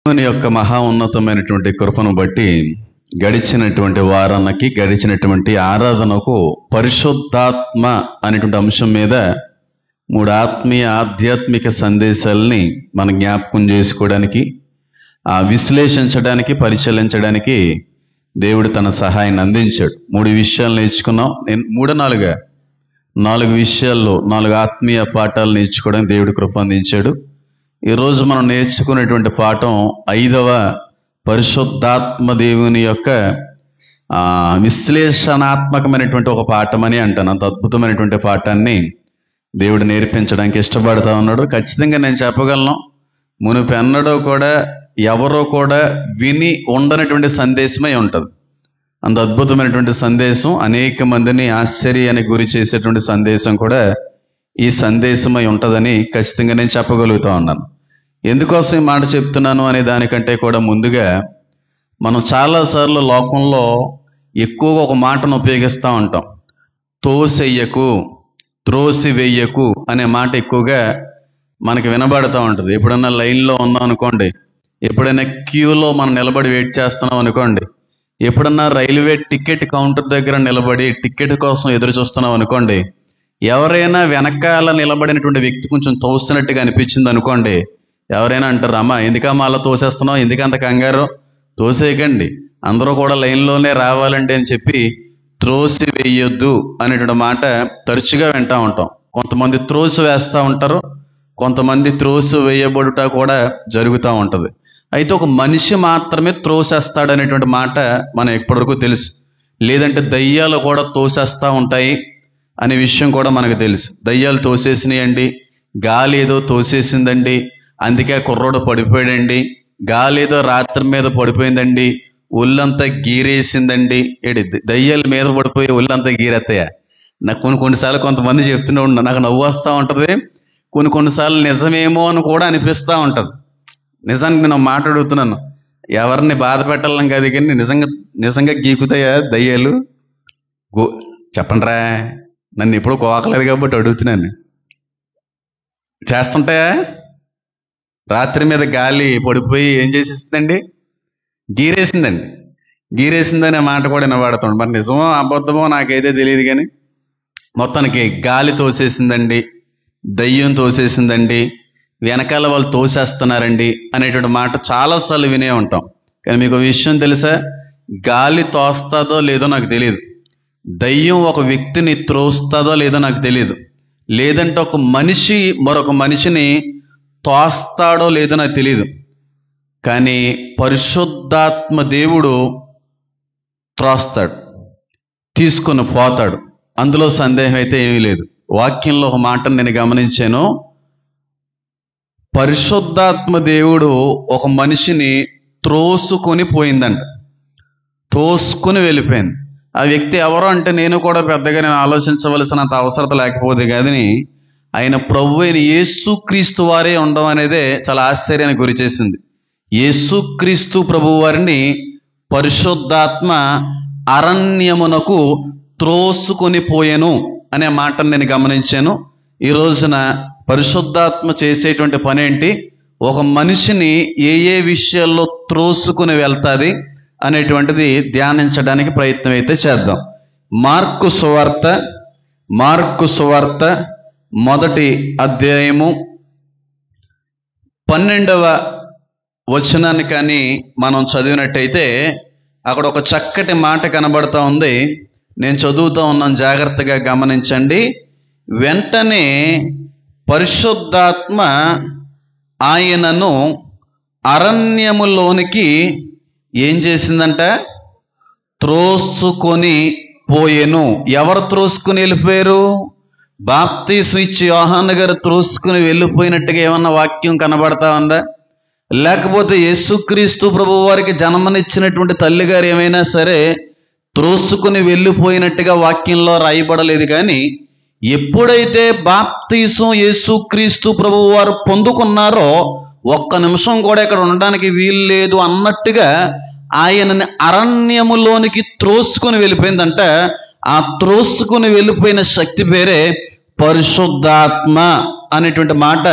దేవుని యొక్క మహా ఉన్నతమైనటువంటి కృపను బట్టి గడిచినటువంటి వారానికి గడిచినటువంటి ఆరాధనకు పరిశుద్ధాత్మ అనేటువంటి అంశం మీద 3 ఆత్మీయ ఆధ్యాత్మిక సందేశాలని మనం జ్ఞాపకం చేసుకోవడానికి, విశ్లేషించడానికి, పరిశీలించడానికి దేవుడు తన సహాయాన్ని అందించాడు. 3 విషయాలు నేర్చుకున్నాం. నేను 4 విషయాల్లో 4 ఆత్మీయ పాఠాలు నేర్చుకోవడానికి దేవుడు కృప అందించాడు. ఈరోజు మనం నేర్చుకునేటువంటి పాఠం 5వ పరిశుద్ధాత్మ దేవుని యొక్క విశ్లేషణాత్మకమైనటువంటి ఒక పాఠమని అంటాను. అంత అద్భుతమైనటువంటి పాఠాన్ని దేవుడు నేర్పించడానికి ఇష్టపడతా ఉన్నాడు. ఖచ్చితంగా నేను చెప్పగలను, మునుపెన్నడో కూడా ఎవరో కూడా విని ఉండనటువంటి సందేశమై ఉంటుంది. అంత అద్భుతమైనటువంటి సందేశం, అనేక మందిని ఆశ్చర్యానికి గురి చేసేటువంటి సందేశం కూడా ఈ సందేశమై ఉంటుందని ఖచ్చితంగా నేను చెప్పగలుగుతా ఉన్నాను. ఎందుకోసం ఈ మాట చెప్తున్నాను అనే దానికంటే కూడా ముందుగా, మనం చాలాసార్లు లోకంలో ఎక్కువగా ఒక మాటను ఉపయోగిస్తూ ఉంటాం. తోసెయ్యకు, త్రోసివెయ్యకు అనే మాట ఎక్కువగా మనకి వినబడుతూ ఉంటుంది. ఎప్పుడన్నా లైన్లో ఉన్నాం అనుకోండి, ఎప్పుడైనా క్యూలో మనం నిలబడి వెయిట్ చేస్తున్నాం అనుకోండి, ఎప్పుడన్నా రైల్వే టికెట్ కౌంటర్ దగ్గర నిలబడి టికెట్ కోసం ఎదురు చూస్తున్నాం అనుకోండి, ఎవరైనా వెనకాల నిలబడినటువంటి వ్యక్తి కొంచెం తోసినట్టుగా అనిపించింది అనుకోండి, ఎవరైనా అంటారు, అమ్మా ఎందుకమ్మా అలా తోసేస్తున్నావు, ఎందుకంత కంగారు, తోసేయకండి, అందరూ కూడా లైన్లోనే రావాలండి అని చెప్పి త్రోసి వేయొద్దు అనేటువంటి మాట తరచుగా వింటూ ఉంటాం. కొంతమంది త్రోసి వేస్తూ ఉంటారు, కొంతమంది త్రోసి వేయబడుట కూడా జరుగుతూ ఉంటుంది. అయితే ఒక మనిషి మాత్రమే త్రోసేస్తాడనేటువంటి మాట మనం ఎప్పటివరకు తెలుసు. లేదంటే దయ్యాలు కూడా తోసేస్తూ ఉంటాయి అనే విషయం కూడా మనకు తెలుసు. దయ్యాలు తోసేసినాయండి, గాలి ఏదో తోసేసిందండి, అందుకే కుర్రోడు పడిపోయాడండి, గాలి ఏదో రాత్రి మీద పడిపోయిందండి, ఒళ్ళంతా గీరేసిందండి. దయ్యాల మీద పడిపోయి ఒళ్ళంతా గీరెత్తాయా? నాకు కొన్నిసార్లు కొంతమంది చెప్తూనే ఉంటాను, నాకు నవ్వు వస్తూ ఉంటుంది. కొన్నిసార్లు నిజమేమో అని కూడా అనిపిస్తూ ఉంటుంది. నిజానికి నేను మాట అడుగుతున్నాను, ఎవరిని బాధ పెట్టాలని కాదు కానీ నిజంగా గీకుతాయా దయ్యాలు? చెప్పండిరా, నన్ను ఎప్పుడూ కోకలేదు కాబట్టి అడుగుతున్నాను. చేస్తుంటాయా? రాత్రి మీద గాలి పడిపోయి ఏం చేసేసిందండి? గీరేసిందండి. గీరేసిందనే మాట కూడా వినబడుతుంది. మరి నిజమో అబద్ధమో నాకైతే తెలియదు కానీ మొత్తానికి గాలి తోసేసిందండి, దయ్యం తోసేసిందండి, వెనకాల వాళ్ళు తోసేస్తున్నారండి అనేటువంటి మాట చాలాసార్లు వినే ఉంటాం. కానీ మీకు విషయం తెలుసా? గాలి తోస్తుందో లేదో నాకు తెలియదు, దయ్యం ఒక వ్యక్తిని త్రోస్తుందో లేదో నాకు తెలియదు, లేదంటే ఒక మనిషి మరొక మనిషిని తోస్తాడో లేదో నాకు తెలియదు. కానీ పరిశుద్ధాత్మ దేవుడు త్రోస్తాడు, తీసుకుని పోతాడు, అందులో సందేహం అయితే ఏమీ లేదు. వాక్యంలో ఒక మాటను నేను గమనించాను. పరిశుద్ధాత్మ దేవుడు ఒక మనిషిని త్రోసుకొని పోయిందంట, తోసుకొని వెళ్ళిపోయింది. ఆ వ్యక్తి ఎవరో అంటే నేను కూడా పెద్దగా నేను ఆలోచించవలసినంత అవసరం లేకపోతే కానీ ఆయన ప్రభు అయిన యేసుక్రీస్తు వారే ఉండడం అనేదే చాలా ఆశ్చర్యానికి గురి చేసింది. యేసుక్రీస్తు ప్రభు వారిని పరిశుద్ధాత్మ అరణ్యమునకు త్రోసుకొని పోయెను అనే మాటను నేను గమనించాను. ఈ రోజున పరిశుద్ధాత్మ చేసేటువంటి పని ఏంటి, ఒక మనిషిని ఏ విషయాల్లో త్రోసుకుని వెళ్తాది అనేటువంటిది ధ్యానించడానికి ప్రయత్నం అయితే చేద్దాం. మార్కు సువార్త 1వ అధ్యాయము 12వ వచనాన్ని కానీ మనం చదివినట్టయితే అక్కడ ఒక చక్కటి మాట కనబడతా ఉంది. నేను చదువుతూ ఉన్నాను, జాగ్రత్తగా గమనించండి. వెంటనే పరిశుద్ధాత్మ ఆయనను అరణ్యములోనికి ఏం చేసిందంట? త్రోసుకొని పోయెను. ఎవరు త్రోసుకుని వెళ్ళిపోయారు? బాప్తీసం ఇచ్చి యోహాను గారు త్రోసుకుని వెళ్ళిపోయినట్టుగా ఏమన్నా వాక్యం కనబడతా ఉందా? లేకపోతే యేసుక్రీస్తు ప్రభు వారికి జన్మనిచ్చినటువంటి తల్లి గారు ఏమైనా సరే త్రోసుకుని వెళ్ళిపోయినట్టుగా వాక్యంలో రాయబడలేదు. కానీ ఎప్పుడైతే బాప్తీసం యేసుక్రీస్తు ప్రభు వారు పొందుకున్నారో ఒక్క నిమిషం కూడా ఇక్కడ ఉండడానికి వీలు లేదు అన్నట్టుగా ఆయనని అరణ్యములోనికి త్రోసుకుని వెళ్ళిపోయిందంట. ఆ త్రోసుకుని వెళ్ళిపోయిన శక్తి పేరే పరిశుద్ధాత్మ అనేటువంటి మాట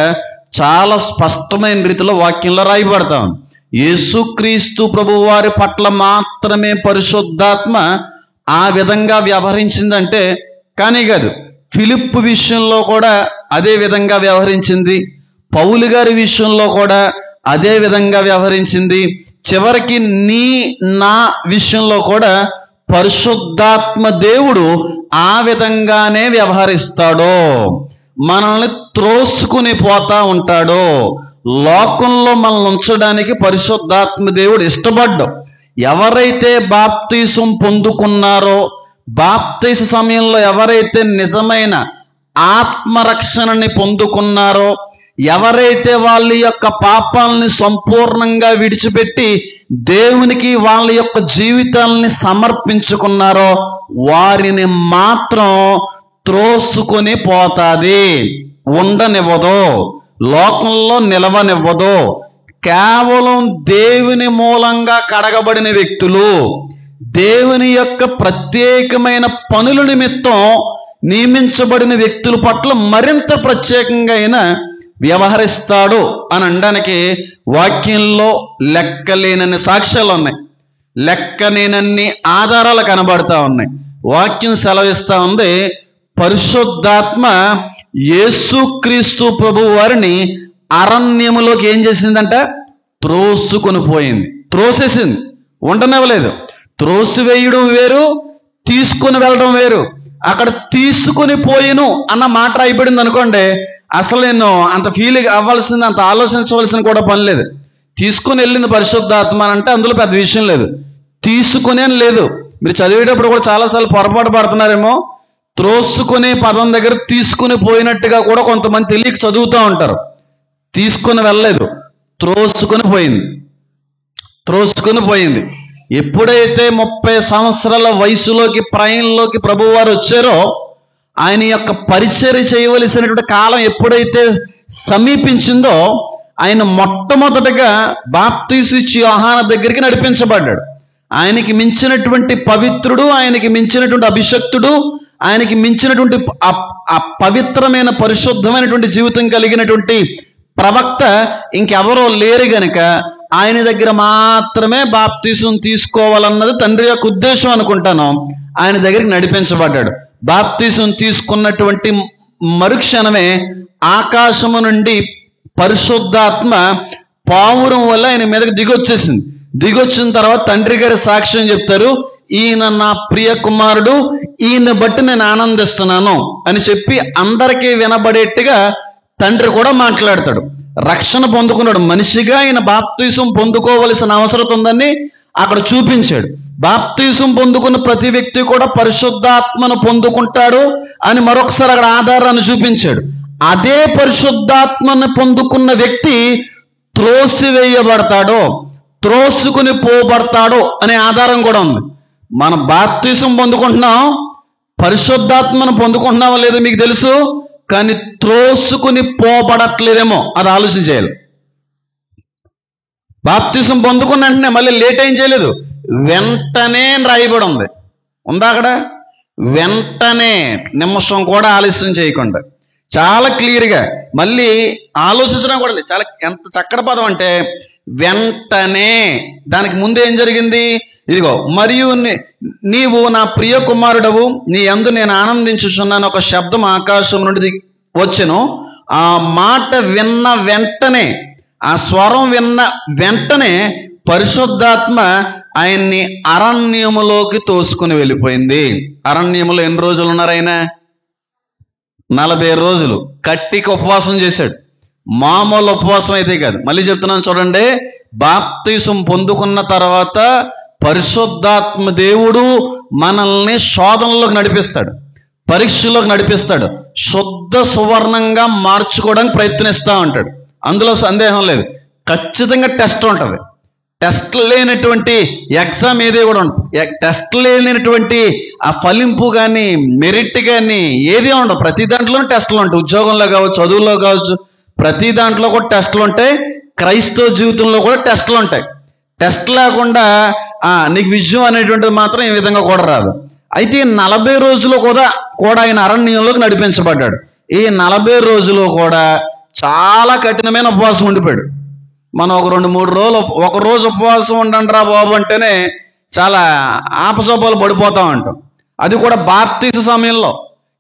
చాలా స్పష్టమైన రీతిలో వాక్యంలో రాయబడతాం. యేసుక్రీస్తు ప్రభువారి పట్ల మాత్రమే పరిశుద్ధాత్మ ఆ విధంగా వ్యవహరించిందంటే కానీ కాదు. ఫిలిప్పు విషయంలో కూడా అదే విధంగా వ్యవహరించింది. పౌలు గారి విషయంలో కూడా అదే విధంగా వ్యవహరించింది. చివరికి నా విషయంలో కూడా పరిశుద్ధాత్మ దేవుడు ఆ విధంగానే వ్యవహరిస్తాడో, మనల్ని త్రోసుకుని పోతా ఉంటాడో. లోకంలో మనల్ని ఉంచడానికి పరిశుద్ధాత్మ దేవుడు ఇష్టపడ్డాడు. ఎవరైతే బాప్తీసం పొందుకున్నారో, బాప్తీస సమయంలో ఎవరైతే నిజమైన ఆత్మరక్షణని పొందుకున్నారో, ఎవరైతే వాళ్ళ యొక్క పాపాలని సంపూర్ణంగా విడిచిపెట్టి దేవునికి వాళ్ళ యొక్క జీవితాలని సమర్పించుకున్నారో వారిని మాత్రం త్రోసుకొని పోతాది, ఉండనివ్వదు, లోకంలో నిలవనివ్వదు. కేవలం దేవుని మూలంగా కడగబడిన వ్యక్తులు, దేవుని యొక్క ప్రత్యేకమైన పనుల నిమిత్తం నియమించబడిన వ్యక్తుల పట్ల మరింత ప్రత్యేకంగా అయినా వ్యవహరిస్తాడు అని అనడానికి వాక్యంలో లెక్కలేనన్ని సాక్ష్యాలు ఉన్నాయి, లెక్కలేనన్ని ఆధారాలు కనబడతా ఉన్నాయి. వాక్యం సెలవిస్తా ఉంది, పరిశుద్ధాత్మ యేసుక్రీస్తు ప్రభు వారిని అరణ్యములోకి ఏం చేసిందంట? త్రోసుకొని పోయింది, త్రోసేసింది, ఉండనివ్వలేదు. త్రోసివేయడం వేరు, తీసుకుని వెళ్ళడం వేరు. అక్కడ తీసుకుని పోయిను అన్న మాట రాయబడింది అనుకోండి, అసలు నేను అంత ఫీల్ అవ్వాల్సింది, అంత ఆలోచించవలసిన కూడా పని లేదు. తీసుకుని వెళ్ళింది పరిశుద్ధాత్మ అంటే అందులో పెద్ద విషయం లేదు. తీసుకునే లేదు. మీరు చదివేటప్పుడు కూడా చాలాసార్లు పొరపాటు పడుతున్నారేమో. త్రోసుకునే పదం దగ్గర తీసుకుని పోయినట్టుగా కూడా కొంతమంది తెలియక చదువుతూ ఉంటారు. తీసుకుని వెళ్ళలేదు, త్రోసుకుని పోయింది, త్రోసుకుని పోయింది. ఎప్పుడైతే 30 సంవత్సరాల వయసులోకి ప్రాయంలోకి ప్రభువారు వచ్చారో, ఆయన యొక్క పరిచర్య చేయవలసినటువంటి కాలం ఎప్పుడైతే సమీపించిందో, ఆయన మొట్టమొదటగా బాప్తీసు ఇచ్చి యోహాను దగ్గరికి నడిపించబడ్డాడు. ఆయనకి మించినటువంటి పవిత్రుడు, ఆయనకి మించినటువంటి అభిషక్తుడు, ఆయనకి మించినటువంటి ఆ పవిత్రమైన పరిశుద్ధమైనటువంటి జీవితం కలిగినటువంటి ప్రవక్త ఇంకెవరో లేరు గనుక ఆయన దగ్గర మాత్రమే బాప్తీసం తీసుకోవాలన్నది తండ్రి యొక్క ఉద్దేశం అనుకుంటాను. ఆయన దగ్గరికి నడిపించబడ్డాడు. బాప్తీసం తీసుకున్నటువంటి మరుక్షణమే ఆకాశము నుండి పరిశుద్ధాత్మ పావురం వల్ల ఆయన మీదకి దిగొచ్చేసింది. దిగొచ్చిన తర్వాత తండ్రి గారి సాక్ష్యం చెప్తారు, ఈయన నా ప్రియ కుమారుడు, ఈయన బట్టి నేను ఆనందిస్తున్నాను అని చెప్పి అందరికీ వినబడేట్టుగా తండ్రి కూడా మాట్లాడతాడు. రక్షణ పొందుకున్నాడు మనిషిగా, ఆయన బాప్తీసం పొందుకోవలసిన అవసరం ఉందని అక్కడ చూపించాడు. బాప్తీసం పొందుకున్న ప్రతి వ్యక్తి కూడా పరిశుద్ధాత్మను పొందుకుంటాడు అని మరొకసారి అక్కడ ఆధారాన్ని చూపించాడు. అదే పరిశుద్ధాత్మను పొందుకున్న వ్యక్తి త్రోసివేయబడతాడో, త్రోసుకుని పోబడతాడో అనే ఆధారం కూడా ఉంది. మనం బాప్తీసం పొందుకుంటున్నాం, పరిశుద్ధాత్మను పొందుకుంటున్నామో లేదో మీకు తెలుసు, కానీ త్రోసుకుని పోబడట్లేదేమో అది ఆలోచించేయాలి. బాప్తీసం పొందుకున్న వెంటనే మళ్ళీ లేట్ ఏం చేయలేదు, వెంటనే రాయబడి ఉంది. ఉందా అక్కడ? వెంటనే, నిమిషం కూడా ఆలస్యం చేయకుండా చాలా క్లియర్గా, మళ్ళీ ఆలోచించడం కూడా లేదు. చాలా ఎంత చక్కటి పదం అంటే వెంటనే. దానికి ముందు ఏం జరిగింది? ఇదిగో, మరియు నీవు నా ప్రియ కుమారుడవు, నీ యందు నేను ఆనందించుచున్నాను ఒక శబ్దం ఆకాశం నుండి వచ్చెను. ఆ మాట విన్న వెంటనే, ఆ స్వరం విన్న వెంటనే పరిశుద్ధాత్మ ఆయన్ని అరణ్యములోకి తోసుకుని వెళ్ళిపోయింది. అరణ్యములో ఎన్ని రోజులు ఉన్నారు ఆయన? 40 రోజులు కట్టికి ఉపవాసం చేశాడు. మామూలు ఉపవాసం అయితే కాదు. మళ్ళీ చెప్తున్నాను చూడండి, బాప్తీసం పొందుకున్న తర్వాత పరిశుద్ధాత్మ దేవుడు మనల్ని శోధనలోకి నడిపిస్తాడు, పరీక్షలోకి నడిపిస్తాడు, శుద్ధ సువర్ణంగా మార్చుకోవడానికి ప్రయత్నిస్తూ ఉంటాడు. అందులో సందేహం లేదు. ఖచ్చితంగా టెస్ట్ ఉంటుంది. టెస్ట్ లేనటువంటి ఎగ్జామ్ ఏది కూడా ఉంటుంది. టెస్ట్ లేనటువంటి ఆ ఫలింపు కానీ మెరిట్ కానీ ఏది ఉండవు. ప్రతి దాంట్లోనూ టెస్టులు ఉంటాయి. ఉద్యోగంలో కావచ్చు, చదువులో కావచ్చు, ప్రతి దాంట్లో కూడా టెస్టులు ఉంటాయి. క్రైస్తవ జీవితంలో కూడా టెస్టులు ఉంటాయి. టెస్ట్ లేకుండా నీకు విజయం అనేటువంటిది మాత్రం ఈ విధంగా కూడా రాదు. అయితే 40 రోజులు కూడా ఆయన అరణ్యంలోకి నడిపించబడ్డాడు. ఈ 40 రోజులు కూడా చాలా కఠినమైన ఉపవాసం ఉండిపోయాడు. మనం ఒక 2-3 రోజులు ఒక రోజు ఉపవాసం ఉండండి రా బాబు అంటేనే చాలా ఆపసోపాలు పడిపోతూ ఉంటాం. అది కూడా బాప్తీస సమయంలో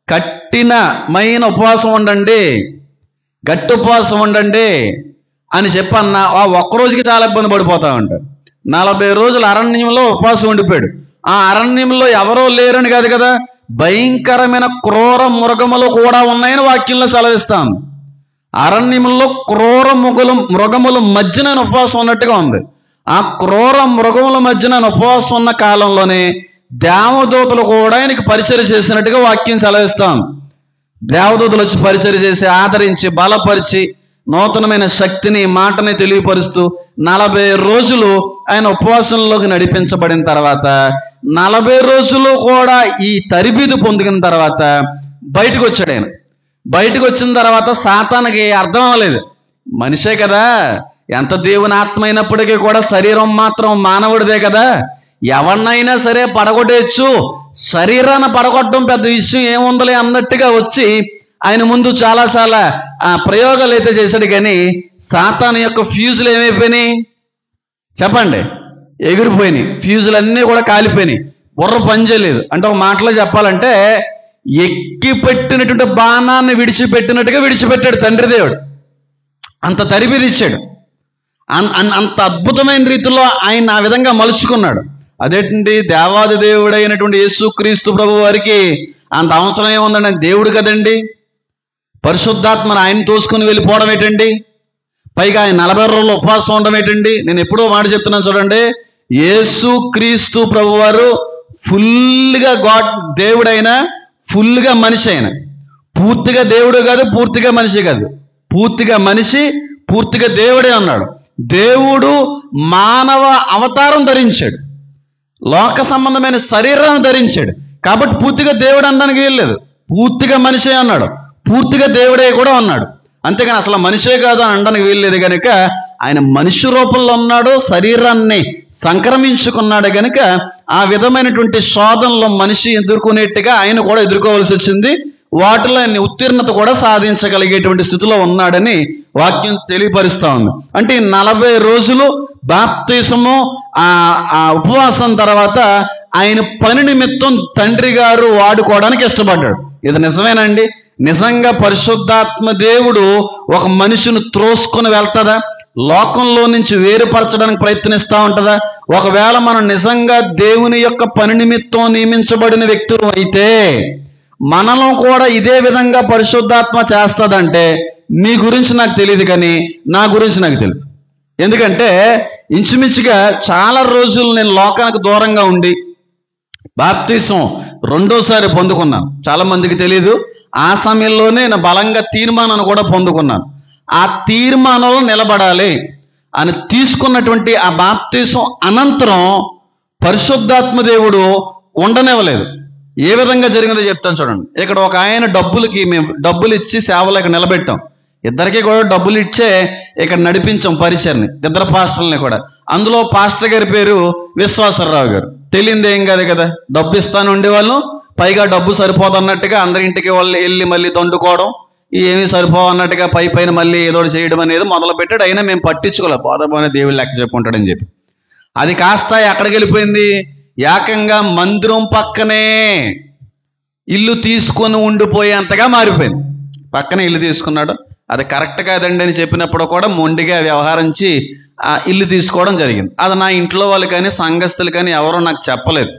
కఠినమైన ఉపవాసం ఉండండి, గట్టి ఉపవాసం ఉండండి అని చెప్పన్న ఆ ఒక్కరోజుకి చాలా ఇబ్బంది పడిపోతూ ఉంటారు. 40 రోజులు అరణ్యంలో ఉపవాసం ఉండిపోయాడు. ఆ అరణ్యంలో ఎవరో లేరని కాదు కదా, భయంకరమైన క్రూర మృగములు కూడా ఉన్నాయని వాక్యంలో సెలవిస్తాం. అరణ్యంలో క్రూర మృగముల మధ్యన ఉపవాసం ఉన్నట్టుగా ఉంది. ఆ క్రూర మృగముల మధ్యన ఉపవాసం ఉన్న కాలంలోనే దేవదూతలు కూడా ఆయనకి పరిచర్య చేసినట్టుగా వాక్యం సెలవిస్తాం. దేవదూతలు వచ్చి పరిచర్య చేసి ఆదరించి బలపరిచి నూతనమైన శక్తిని మాటని తెలియపరుస్తూ 40 రోజులు ఆయన ఉపవాసంలోకి నడిపించబడిన తర్వాత 40 రోజులు కూడా ఈ తరిబీదు పొందిన తర్వాత బయటకు వచ్చాడు. ఆయన బయటకు వచ్చిన తర్వాత సాతానుకి అర్థం అవ్వలేదు, మనిషే కదా, ఎంత దేవుని ఆత్మ అయినప్పటికీ కూడా శరీరం మాత్రం మానవుడిదే కదా, ఎవరినైనా సరే పడగొట్టేయచ్చు, శరీరాన్ని పడగొట్టడం పెద్ద విషయం ఏముందలే అన్నట్టుగా వచ్చి ఆయన ముందు చాలా ప్రయోగాలు అయితే చేశాడు. కానీ సాతాను యొక్క ఫ్యూజులు ఏమైపోయినాయి చెప్పండి? ఎగిరిపోయినాయి. ఫ్యూజులు అన్నీ కూడా కాలిపోయినాయి, బుర్ర పనిచేయలేదు. అంటే ఒక మాటలో చెప్పాలంటే ఎక్కి పెట్టినటువంటి బాణాన్ని విడిచిపెట్టినట్టుగా విడిచిపెట్టాడు తండ్రి దేవుడు. అంత తరిబిది ఇచ్చాడు, అంత అద్భుతమైన రీతిలో ఆయన ఆ విధంగా మలుచుకున్నాడు. అదేంటి, దేవాది దేవుడైనటువంటి యేసుక్రీస్తు ప్రభు వారికి అంత అవసరం ఏముందండి? దేవుడు కదండి, పరిశుద్ధాత్మను ఆయన తోసుకుని వెళ్ళిపోవడం ఏంటండి, పైగా ఆయన 40 రోజులు ఉపవాసం ఉండడం ఏంటండి? నేను ఎప్పుడో మాట చెప్తున్నాను చూడండి, యేసుక్రీస్తు ప్రభు వారు ఫుల్గా దేవుడైనా ఫుల్గా మనిషి అయినా, పూర్తిగా దేవుడు కాదు పూర్తిగా మనిషి కాదు, పూర్తిగా మనిషి పూర్తిగా దేవుడే అన్నాడు. దేవుడు మానవ అవతారం ధరించాడు, లోక సంబంధమైన శరీరాన్ని ధరించాడు. కాబట్టి పూర్తిగా దేవుడు అనడానికి వీల్లేదు, పూర్తిగా మనిషే అన్నాడు, పూర్తిగా దేవుడే కూడా అన్నాడు. అంతేగాని అసలు మనిషే కాదు అని అనడానికి వీల్లేదు. కనుక ఆయన మనిషి రూపంలో ఉన్నాడు, శరీరాన్ని సంక్రమించుకున్నాడు. కనుక ఆ విధమైనటువంటి శోధనలో మనిషి ఎదుర్కొనేట్టుగా ఆయన కూడా ఎదుర్కోవాల్సి వచ్చింది. వాటిలో ఆయన ఉత్తీర్ణత కూడా సాధించగలిగేటువంటి స్థితిలో ఉన్నాడని వాక్యం తెలియపరుస్తా ఉంది. అంటే 40 రోజులు బాప్తిసము ఆ ఉపవాసం తర్వాత ఆయన పని నిమిత్తం తండ్రి గారు వాడుకోవడానికి ఇష్టపడ్డాడు. ఇది నిజమేనండి? నిజంగా పరిశుద్ధాత్మ దేవుడు ఒక మనిషిని త్రోసుకొని వెళ్తుందా? లోకంలో నుంచి వేరుపరచడానికి ప్రయత్నిస్తూ ఉంటుందా? ఒకవేళ మనం నిజంగా దేవుని యొక్క పని నిమిత్తం నియమించబడిన వ్యక్తులు అయితే మనలో కూడా ఇదే విధంగా పరిశుద్ధాత్మ చేస్తుందంటే మీ గురించి నాకు తెలియదు, కానీ నా గురించి నాకు తెలుసు. ఎందుకంటే ఇంచుమించుగా చాలా రోజులు నేను లోకానికి దూరంగా ఉండి బాప్తిసం 2వ పొందుకున్నాను. చాలా మందికి తెలియదు, ఆ సమయంలోనే నేను బలంగా తీర్మానాన్ని కూడా పొందుకున్నాను. ఆ తీర్మానంలో నిలబడాలి అని తీసుకున్నటువంటి ఆ బాప్తిసం అనంతరం పరిశుద్ధాత్మ దేవుడు ఉండనివ్వలేదు. ఏ విధంగా జరిగిందో చెప్తాను చూడండి. ఇక్కడ ఒక ఆయన మేము డబ్బులు ఇచ్చి సేవలకు నిలబెట్టాం. ఇద్దరికి కూడా డబ్బులు ఇచ్చే ఇక్కడ నడిపించాం పరిచర్ని, ఇద్దరు పాస్టర్లని కూడా. అందులో పాస్టర్ గారి పేరు విశ్వాసరావు గారు. తెలియంది ఏం కాదు కదా, డబ్బు ఇస్తాను ఉండేవాళ్ళు, పైగా డబ్బు సరిపోదన్నట్టుగా అందరింటికి వాళ్ళు వెళ్ళి మళ్ళీ దండుకోవడం, ఏమీ సరిపోవన్నట్టుగా పైన మళ్ళీ ఏదో చేయడం అనేది మొదలు పెట్టాడు. అయినా మేము పట్టించుకోలే, పోదపోయిన దేవుడు లెక్క చెప్పుకుంటాడని చెప్పి. అది కాస్త ఎక్కడికి వెళ్ళిపోయింది, ఏకంగా మందిరం పక్కనే ఇల్లు తీసుకొని ఉండిపోయేంతగా మారిపోయింది. పక్కనే ఇల్లు తీసుకున్నాడు. అది కరెక్ట్ కాదండి అని చెప్పినప్పుడు కూడా మొండిగా వ్యవహరించి ఆ ఇల్లు తీసుకోవడం జరిగింది. అది నా ఇంట్లో వాళ్ళు కానీ సంఘస్థులు కానీ ఎవరో నాకు చెప్పలేదు.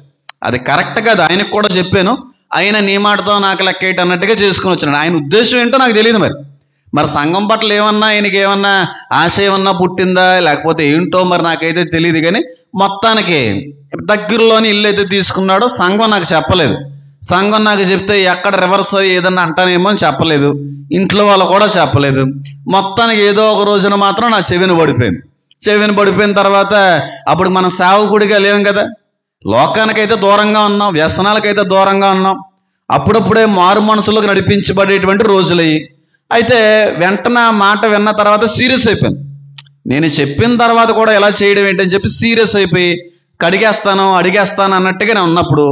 అది కరెక్ట్ కాదు, ఆయనకు కూడా చెప్పాను. ఆయన నీ మాటతో నాకు లెక్కేట అన్నట్టుగా చేసుకుని వచ్చినాడు. ఆయన ఉద్దేశం ఏంటో నాకు తెలియదు. మరి సంఘం పట్ల ఏమన్నా ఆయనకి ఏమన్నా ఆశ ఏమన్నా పుట్టిందా లేకపోతే ఏంటో మరి నాకైతే తెలియదు. కానీ మొత్తానికి దగ్గరలోని ఇల్లు అయితే తీసుకున్నాడో సంఘం నాకు చెప్పలేదు. సంఘం నాకు చెప్తే ఎక్కడ రివర్స్ ఏదన్నా అంటానేమో అని చెప్పలేదు, ఇంట్లో వాళ్ళు కూడా చెప్పలేదు. మొత్తానికి ఏదో ఒక రోజున మాత్రం నా చెవిని పడిపోయిన తర్వాత అప్పుడు మనం సేవకుడిగా లేం కదా, లోకానికైతే దూరంగా ఉన్నాం, వ్యసనాలకైతే దూరంగా ఉన్నాం. అప్పుడప్పుడే మారు మనసులోకి నడిపించబడేటువంటి రోజులయ్యి. అయితే వెంటనే మాట విన్న తర్వాత సీరియస్ అయిపోయాను. నేను చెప్పిన తర్వాత కూడా ఎలా చేయడం ఏంటని చెప్పి సీరియస్ అయిపోయి అడిగేస్తాను అన్నట్టుగా నేను ఉన్నప్పుడు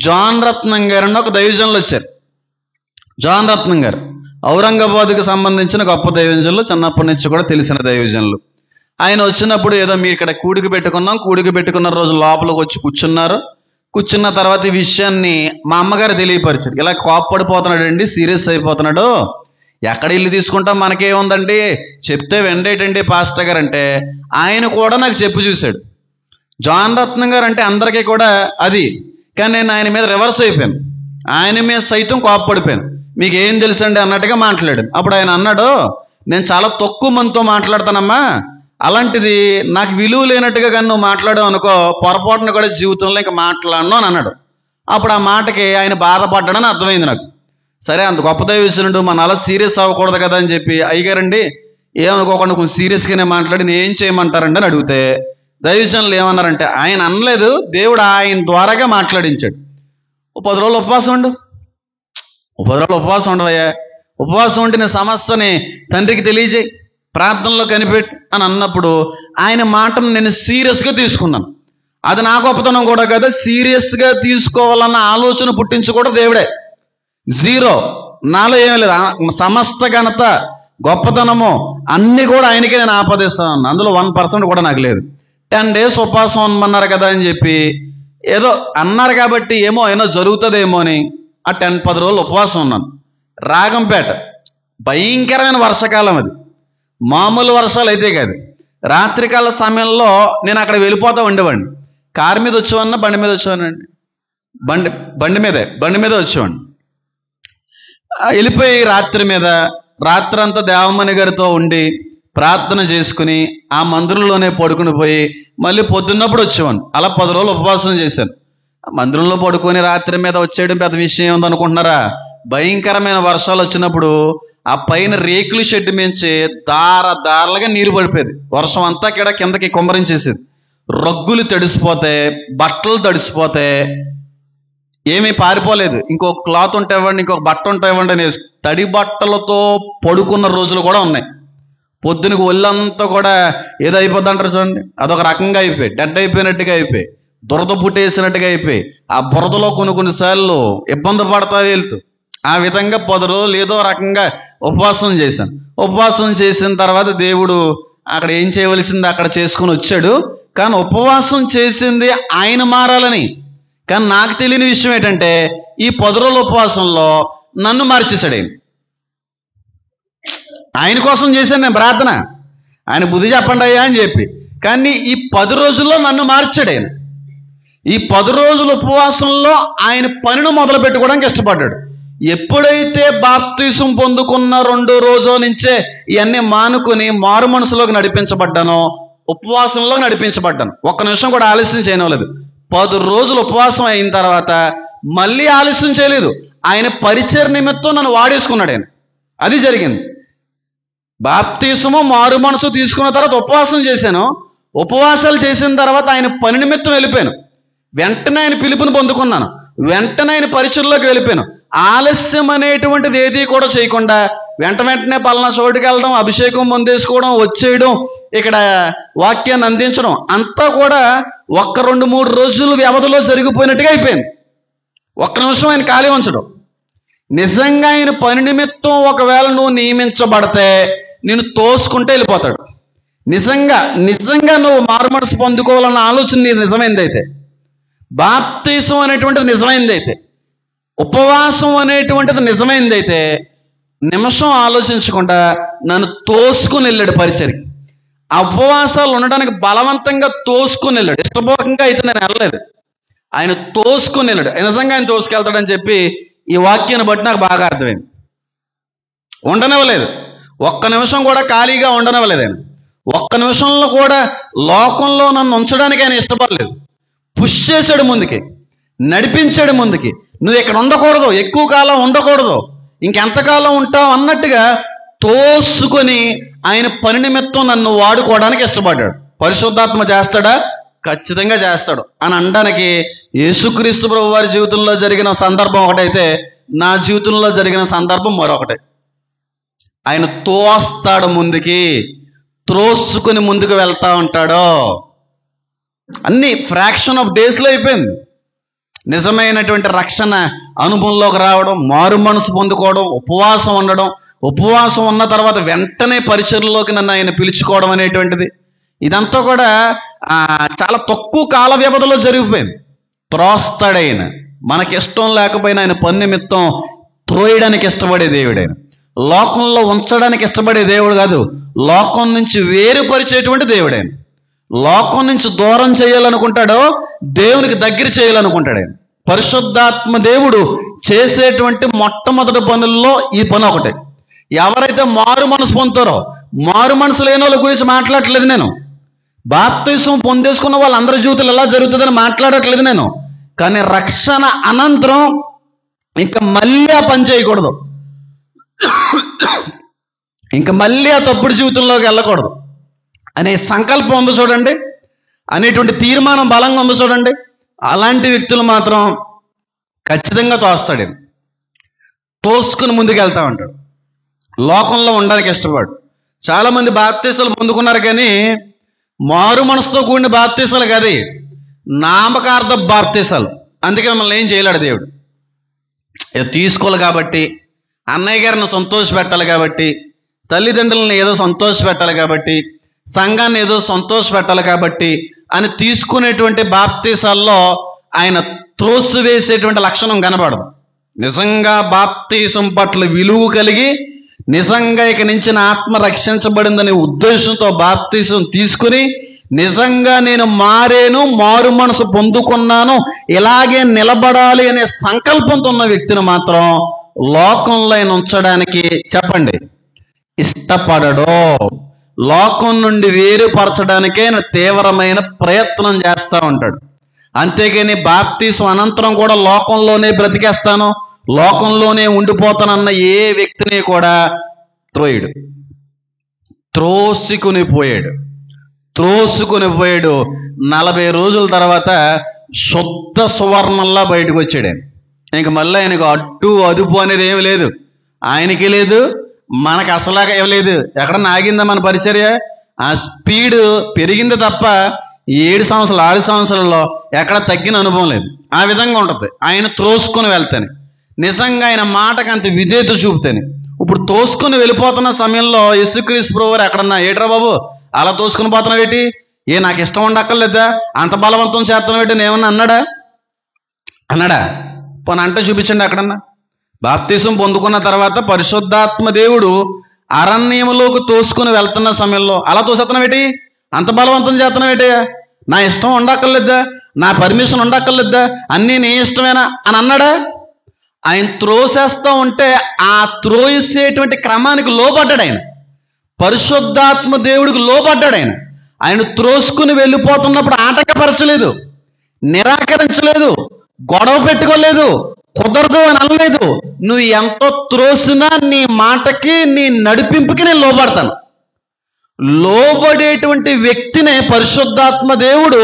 జాన్ రత్నం గారు అని ఒక దైవజనులు వచ్చారు. జాన్ రత్నం గారు ఔరంగాబాద్కి సంబంధించిన గొప్ప దైవజనులు, చిన్నప్పటి నుంచి కూడా తెలిసిన దైవజనులు. ఆయన వచ్చినప్పుడు ఏదో మీరు ఇక్కడ కూడికి పెట్టుకున్న రోజు లోపలికి వచ్చి కూర్చున్న తర్వాత ఈ విషయాన్ని మా అమ్మగారు తెలియపరిచారు. ఇలా కోప్పడిపోతున్నాడండి, సీరియస్ అయిపోతున్నాడు, ఎక్కడ ఇల్లు తీసుకుంటాం మనకేముందండి, చెప్తే వెండేటండి పాస్టర్ గారు అంటే ఆయన కూడా నాకు చెప్పు చూశాడు. జాన్ రత్నం గారు అంటే అందరికీ కూడా అది, కానీ నేను ఆయన మీద రివర్స్ అయిపోయాను, ఆయన మీద సైతం కోప్పడిపోయాను. మీకు ఏం తెలుసండి అన్నట్టుగా మాట్లాడాను. అప్పుడు ఆయన అన్నాడు, నేను చాలా తక్కువ మందితో మాట్లాడతానమ్మా, అలాంటిది నాకు విలువ లేనట్టుగా కానీ నువ్వు మాట్లాడావు అనుకో, పొరపాటును కూడా జీవితంలో ఇంకా మాట్లాడను అని అన్నాడు. అప్పుడు ఆ మాటకి ఆయన బాధపడ్డాడని అర్థమైంది నాకు. సరే, అంత గొప్ప దైవజనుడు మన అలా సీరియస్ అవ్వకూడదు కదా అని చెప్పి, అయ్యగారండి ఏమనుకోకుండా కొంచెం సీరియస్గానే మాట్లాడి నేను ఏం చేయమంటారండి అని అడిగితే దైవజనులు ఏమన్నారంటే, ఆయన అనలేదు, దేవుడు ఆయన ద్వారాగా మాట్లాడించాడు. 10 రోజులు ఉపవాసం ఉండు, 10 రోజులు ఉపవాసం ఉండవయ్యా, ఉపవాసం ఉండి నీ సమస్యని తండ్రికి తెలియజేయి, ప్రార్థనలో కనిపెట్టు అని అన్నప్పుడు ఆయన మాటను నేను సీరియస్గా తీసుకున్నాను. అది నా గొప్పతనం కూడా కదా, సీరియస్గా తీసుకోవాలన్న ఆలోచన పుట్టించుకోవడం దేవుడే. 0 నాలో ఏమీ లేదు. సమస్త ఘనత గొప్పతనము అన్నీ కూడా ఆయనకే నేను ఆపాదిస్తాను. అందులో 1% కూడా నాకు లేదు. 10 days ఉపవాసం అన్నారు కదా అని చెప్పి ఏదో అన్నారు కాబట్టి ఏమో జరుగుతుందేమో అని ఆ 10-10 రోజులు ఉపవాసం ఉన్నాను. రాగంపేట భయంకరమైన వర్షాకాలం, అది మామూలు వర్షాలు అయితే కాదు. రాత్రికాల సమయంలో నేను అక్కడ వెళ్ళిపోతా ఉండేవాడిని. కారు మీద వచ్చేవాడినా బండి మీద వచ్చేవాడినండి, బండి మీద వచ్చేవాడిని. వెళ్ళిపోయి రాత్రి అంతా దేవమణి గారితో ఉండి ప్రార్థన చేసుకుని ఆ మందిరంలోనే పడుకుని పోయి మళ్ళీ పొద్దున్నప్పుడు వచ్చేవాడిని. అలా 10 రోజులు ఉపవాసం చేశాను. మందిరంలో పడుకొని రాత్రి మీద వచ్చేయడం పెద్ద విషయం ఉందనుకుంటున్నారా? భయంకరమైన వర్షాలు వచ్చినప్పుడు ఆ పైన రేకుల షెడ్ మించి దారలుగా నీరు పడిపోయేది. వర్షం అంతా కిందకి కుమ్మరించేసేది. రగ్గులు తడిసిపోతే, బట్టలు తడిసిపోతే ఏమీ పారిపోలేదు. ఇంకొక క్లాత్ ఉంటే ఇవ్వండి, ఇంకొక బట్ట ఉంటే ఇవ్వండి అని తడి బట్టలతో పడుకున్న రోజులు కూడా ఉన్నాయి. పొద్దునకి ఒళ్ళంతా కూడా ఏదో అయిపోద్ది అంటారు చూడండి, అదొక రకంగా అయిపోయి డెడ్ అయిపోయినట్టుగా అయిపోయి, దురద పుట్టేసినట్టుగా అయిపోయి, ఆ బురదలో కొన్నిసార్లు ఇబ్బంది పడతా వెళ్తూ ఆ విధంగా 10 రోజులు ఏదో రకంగా ఉపవాసం చేశాను. ఉపవాసం చేసిన తర్వాత దేవుడు అక్కడ ఏం చేయవలసింది అక్కడ చేసుకుని వచ్చాడు. కానీ ఉపవాసం చేసింది ఆయన మారాలని. కానీ నాకు తెలియని విషయం ఏంటంటే ఈ 10 రోజుల ఉపవాసంలో నన్ను మార్చేశాడు ఆయన కోసం చేశాను నేను ప్రార్థన, ఆయన బుద్ధి చెప్పండి అయ్యా అని చెప్పి. కానీ ఈ 10 రోజుల్లో నన్ను మార్చాడు ఆయన. ఈ 10 రోజుల ఉపవాసంలో ఆయన పనిని మొదలు పెట్టుకోవడానికి ఇష్టపడ్డాడు. ఎప్పుడైతే బాప్తీసం పొందుకున్న 2 రోజుల నుంచే ఇవన్నీ మానుకుని మారు మనసులోకి నడిపించబడ్డానో, ఉపవాసంలో నడిపించబడ్డాను. ఒక్క నిమిషం కూడా ఆలస్యం చేయనలేదు. 10 రోజులు ఉపవాసం అయిన తర్వాత మళ్ళీ ఆలస్యం చేయలేదు. ఆయన పరిచయ నిమిత్తం నన్ను వాడేసుకున్నాడు ఆయన. అది జరిగింది. బాప్తీసము మారు మనసు తీసుకున్న తర్వాత ఉపవాసం చేశాను. ఉపవాసాలు చేసిన తర్వాత ఆయన పని నిమిత్తం వెళ్ళిపోయాను. వెంటనే ఆయన పిలుపుని పొందుకున్నాను. వెంటనే ఆయన పరిచయంలోకి వెళ్ళిపోయాను. ఆలస్యం అనేటువంటిది ఏది కూడా చేయకుండా వెంటనే పలానా చోటుకి వెళ్ళడం, అభిషేకం పొందేసుకోవడం, వచ్చేయడం, ఇక్కడ వాక్యాన్ని అందించడం అంతా కూడా 1-2-3 రోజుల వ్యవధిలో జరిగిపోయినట్టుగా అయిపోయింది. ఒక్క నిమిషం ఆయన ఖాళీ ఉంచడం. నిజంగా ఆయన పని నిమిత్తం ఒకవేళ నువ్వు నియమించబడితే నేను తోసుకుంటే వెళ్ళిపోతాడు. నిజంగా నువ్వు మారుమనసు పొందుకోవాలన్న ఆలోచన నీకు నిజమైందైతే, బాప్తీసం అనేటువంటిది నిజమైందైతే, ఉపవాసం అనేటువంటిది నిజమైందైతే, నిమిషం ఆలోచించకుండా నన్ను తోసుకుని వెళ్ళాడు పరిచర్కి. ఆ ఉపవాసాలు ఉండడానికి బలవంతంగా తోసుకుని వెళ్ళాడు. ఇష్టపూర్వకంగా అయితే నేను వెళ్ళలేదు, ఆయన తోసుకుని వెళ్ళాడు. నిజంగా ఆయన తోసుకెళ్తాడని చెప్పి ఈ వాక్యాన్ని బట్టి నాకు బాగా అర్థమైంది. ఉండనివ్వలేదు, ఒక్క నిమిషం కూడా ఖాళీగా ఉండనివ్వలేదు ఆయన. ఒక్క నిమిషంలో కూడా లోకంలో నన్ను ఉంచడానికి ఆయన ఇష్టపడలేదు. పుష్ చేశాడు ముందుకి, నడిపించాడు ముందుకి. నువ్వు ఇక్కడ ఉండకూడదు, ఎక్కువ కాలం ఉండకూడదు, ఇంకెంతకాలం ఉంటావు అన్నట్టుగా తోసుకొని ఆయన పని నిమిత్తం నన్ను వాడుకోవడానికి ఇష్టపడ్డాడు. పరిశుద్ధాత్మ చేస్తాడా? ఖచ్చితంగా చేస్తాడు అని అనడానికి యేసుక్రీస్తు ప్రభు వారి జీవితంలో జరిగిన సందర్భం ఒకటైతే, నా జీవితంలో జరిగిన సందర్భం మరొకటే. ఆయన తోస్తాడు ముందుకి, త్రోసుకుని ముందుకు వెళ్తా ఉంటాడు. అన్ని ఫ్రాక్షన్ ఆఫ్ డేస్లో అయిపోయింది. నిజమైనటువంటి రక్షణ అనుభవంలోకి రావడం, మారు మనసు పొందుకోవడం, ఉపవాసం ఉండడం, ఉపవాసం ఉన్న తర్వాత వెంటనే పరిచర్లోకి నన్ను ఆయన పిలుచుకోవడం అనేటువంటిది ఇదంతా కూడా చాలా తక్కువ కాల వ్యవధిలో జరిగిపోయింది. త్రోస్తాడైన, మనకి ఇష్టం లేకపోయినా ఆయన పని నిమిత్తం త్రోయడానికి ఇష్టపడే దేవుడైన, లోకంలో ఉంచడానికి ఇష్టపడే దేవుడు కాదు, లోకం నుంచి వేరుపరిచేటువంటి దేవుడైన. లోకం నుంచి దూరం చేయాలనుకుంటాడో దేవునికి దగ్గర చేయాలనుకుంటాడు ఆయన. పరిశుద్ధాత్మ దేవుడు చేసేటువంటి మొట్టమొదటి పనుల్లో ఈ పని ఒకటే. ఎవరైతే మారు మనసు పొందుతారో, మారు మనసు లేని వాళ్ళ గురించి మాట్లాడట్లేదు నేను, బాప్తిసం పొందేసుకున్న వాళ్ళందరి జీవితాలు ఎలా జరుగుతుందని మాట్లాడట్లేదు నేను. కానీ రక్షణ అనంతరం ఇంకా మళ్ళీ ఆ పని చేయకూడదు, ఇంకా మళ్ళీ ఆ తప్పుడు జీవితంలోకి వెళ్ళకూడదు అనే సంకల్పం ఉంది చూడండి, అనేటువంటి తీర్మానం బలంగా ఉంది చూడండి. అలాంటి వ్యక్తులు మాత్రం ఖచ్చితంగా తోస్తాడు, తోసుకుని ముందుకు వెళ్తా ఉంటాడు. లోకంలో ఉండడానికి ఇష్టపడు. చాలామంది బాప్తీసాలు పొందుకున్నారు, కానీ మారు మనసుతో కూడిన బాప్తీసాలు కాదు, నామకార్థ బాప్తీసాలు. అందుకే మిమ్మల్ని ఏం చేయలేడు దేవుడు. తీసుకోవాలి కాబట్టి, అన్నయ్య గారిని సంతోష పెట్టాలి కాబట్టి, తల్లిదండ్రులను ఏదో సంతోష పెట్టాలి కాబట్టి, సంఘాన్ని ఏదో సంతోష పెట్టాలి కాబట్టి అని తీసుకునేటువంటి బాప్తీసాల్లో ఆయన త్రోసివేసేటువంటి లక్షణం కనబడదు. నిజంగా బాప్తీసం పట్ల విలువ కలిగి, నిజంగా ఇక నుంచి నా ఆత్మ రక్షించబడిందనే ఉద్దేశంతో బాప్తీసం తీసుకుని, నిజంగా నేను మారేను, మారు మనసు పొందుకున్నాను, ఇలాగే నిలబడాలి అనే సంకల్పంతో ఉన్న వ్యక్తిని మాత్రం లోకంలో ఉంచడానికి చెప్పండి ఇష్టపడడో, లోకం నుండి వేరుపరచడానికే తీవ్రమైన ప్రయత్నం చేస్తూ ఉంటాడు. అంతేగాని బాప్తీసం అనంతరం కూడా లోకంలోనే బ్రతికేస్తాను, లోకంలోనే ఉండిపోతానన్న ఏ వ్యక్తిని కూడా త్రోయుడు. త్రోసుకుని పోయాడు. 40 రోజుల తర్వాత శుద్ధ సువర్ణంలా బయటకు వచ్చాడు ఆయన. ఇంక మళ్ళీ ఆయనకు అడ్డు అదుపు అనేది ఏమి లేదు, ఆయనకి లేదు, మనకు అసలాగా ఏం లేదు. ఎక్కడ ఆగిందా మన పరిచర్య? ఆ స్పీడ్ పెరిగింది తప్ప 7 సంవత్సరాలు 6 సంవత్సరాల్లో ఎక్కడ తగ్గిన అనుభవం లేదు. ఆ విధంగా ఉంటుంది ఆయన త్రోసుకొని వెళ్తాను. నిజంగా ఆయన మాటకు అంత విధేయత చూపుతాను. ఇప్పుడు తోసుకొని వెళ్ళిపోతున్న సమయంలో యేసుక్రీస్తు ప్రభువు ఎక్కడన్నా, ఏట్రా బాబు అలా తోసుకుని పోతున్నావు ఏంటి, నాకు ఇష్టం ఉండక్కర్లేదా, అంత బలవంతం చేస్తున్నావు ఏంటి నేమన్నా అన్నాడా? పోనీ అంటే చూపించండి ఎక్కడన్నా. బాప్తీసం పొందుకున్న తర్వాత పరిశుద్ధాత్మ దేవుడు అరణ్యములోకి తోసుకుని వెళ్తున్న సమయంలో అలా తోసేస్తున్నావు ఏంటి, అంత బలవంతం చేస్తున్నావు ఏంటి, నా ఇష్టం ఉండక్కర్లేదా, నా పర్మిషన్ ఉండక్కర్లేదా, అన్నీ నీ ఇష్టమేనా అని అన్నాడా? ఆయన త్రోసేస్తూ ఉంటే ఆ త్రోసేటువంటి క్రమానికి లోబడ్డాడు ఆయన. పరిశుద్ధాత్మ దేవుడికి లోబడ్డాడు ఆయన. ఆయన త్రోసుకుని వెళ్ళిపోతున్నప్పుడు ఆటంకపరచలేదు, నిరాకరించలేదు, గొడవ పెట్టుకోలేదు, కుదరదు అని అనలేదు. నువ్వు ఎంతో త్రోసినా నీ మాటకి, నీ నడిపింపుకి నేను లోబడతాను. లోబడేటువంటి వ్యక్తినే పరిశుద్ధాత్మ దేవుడు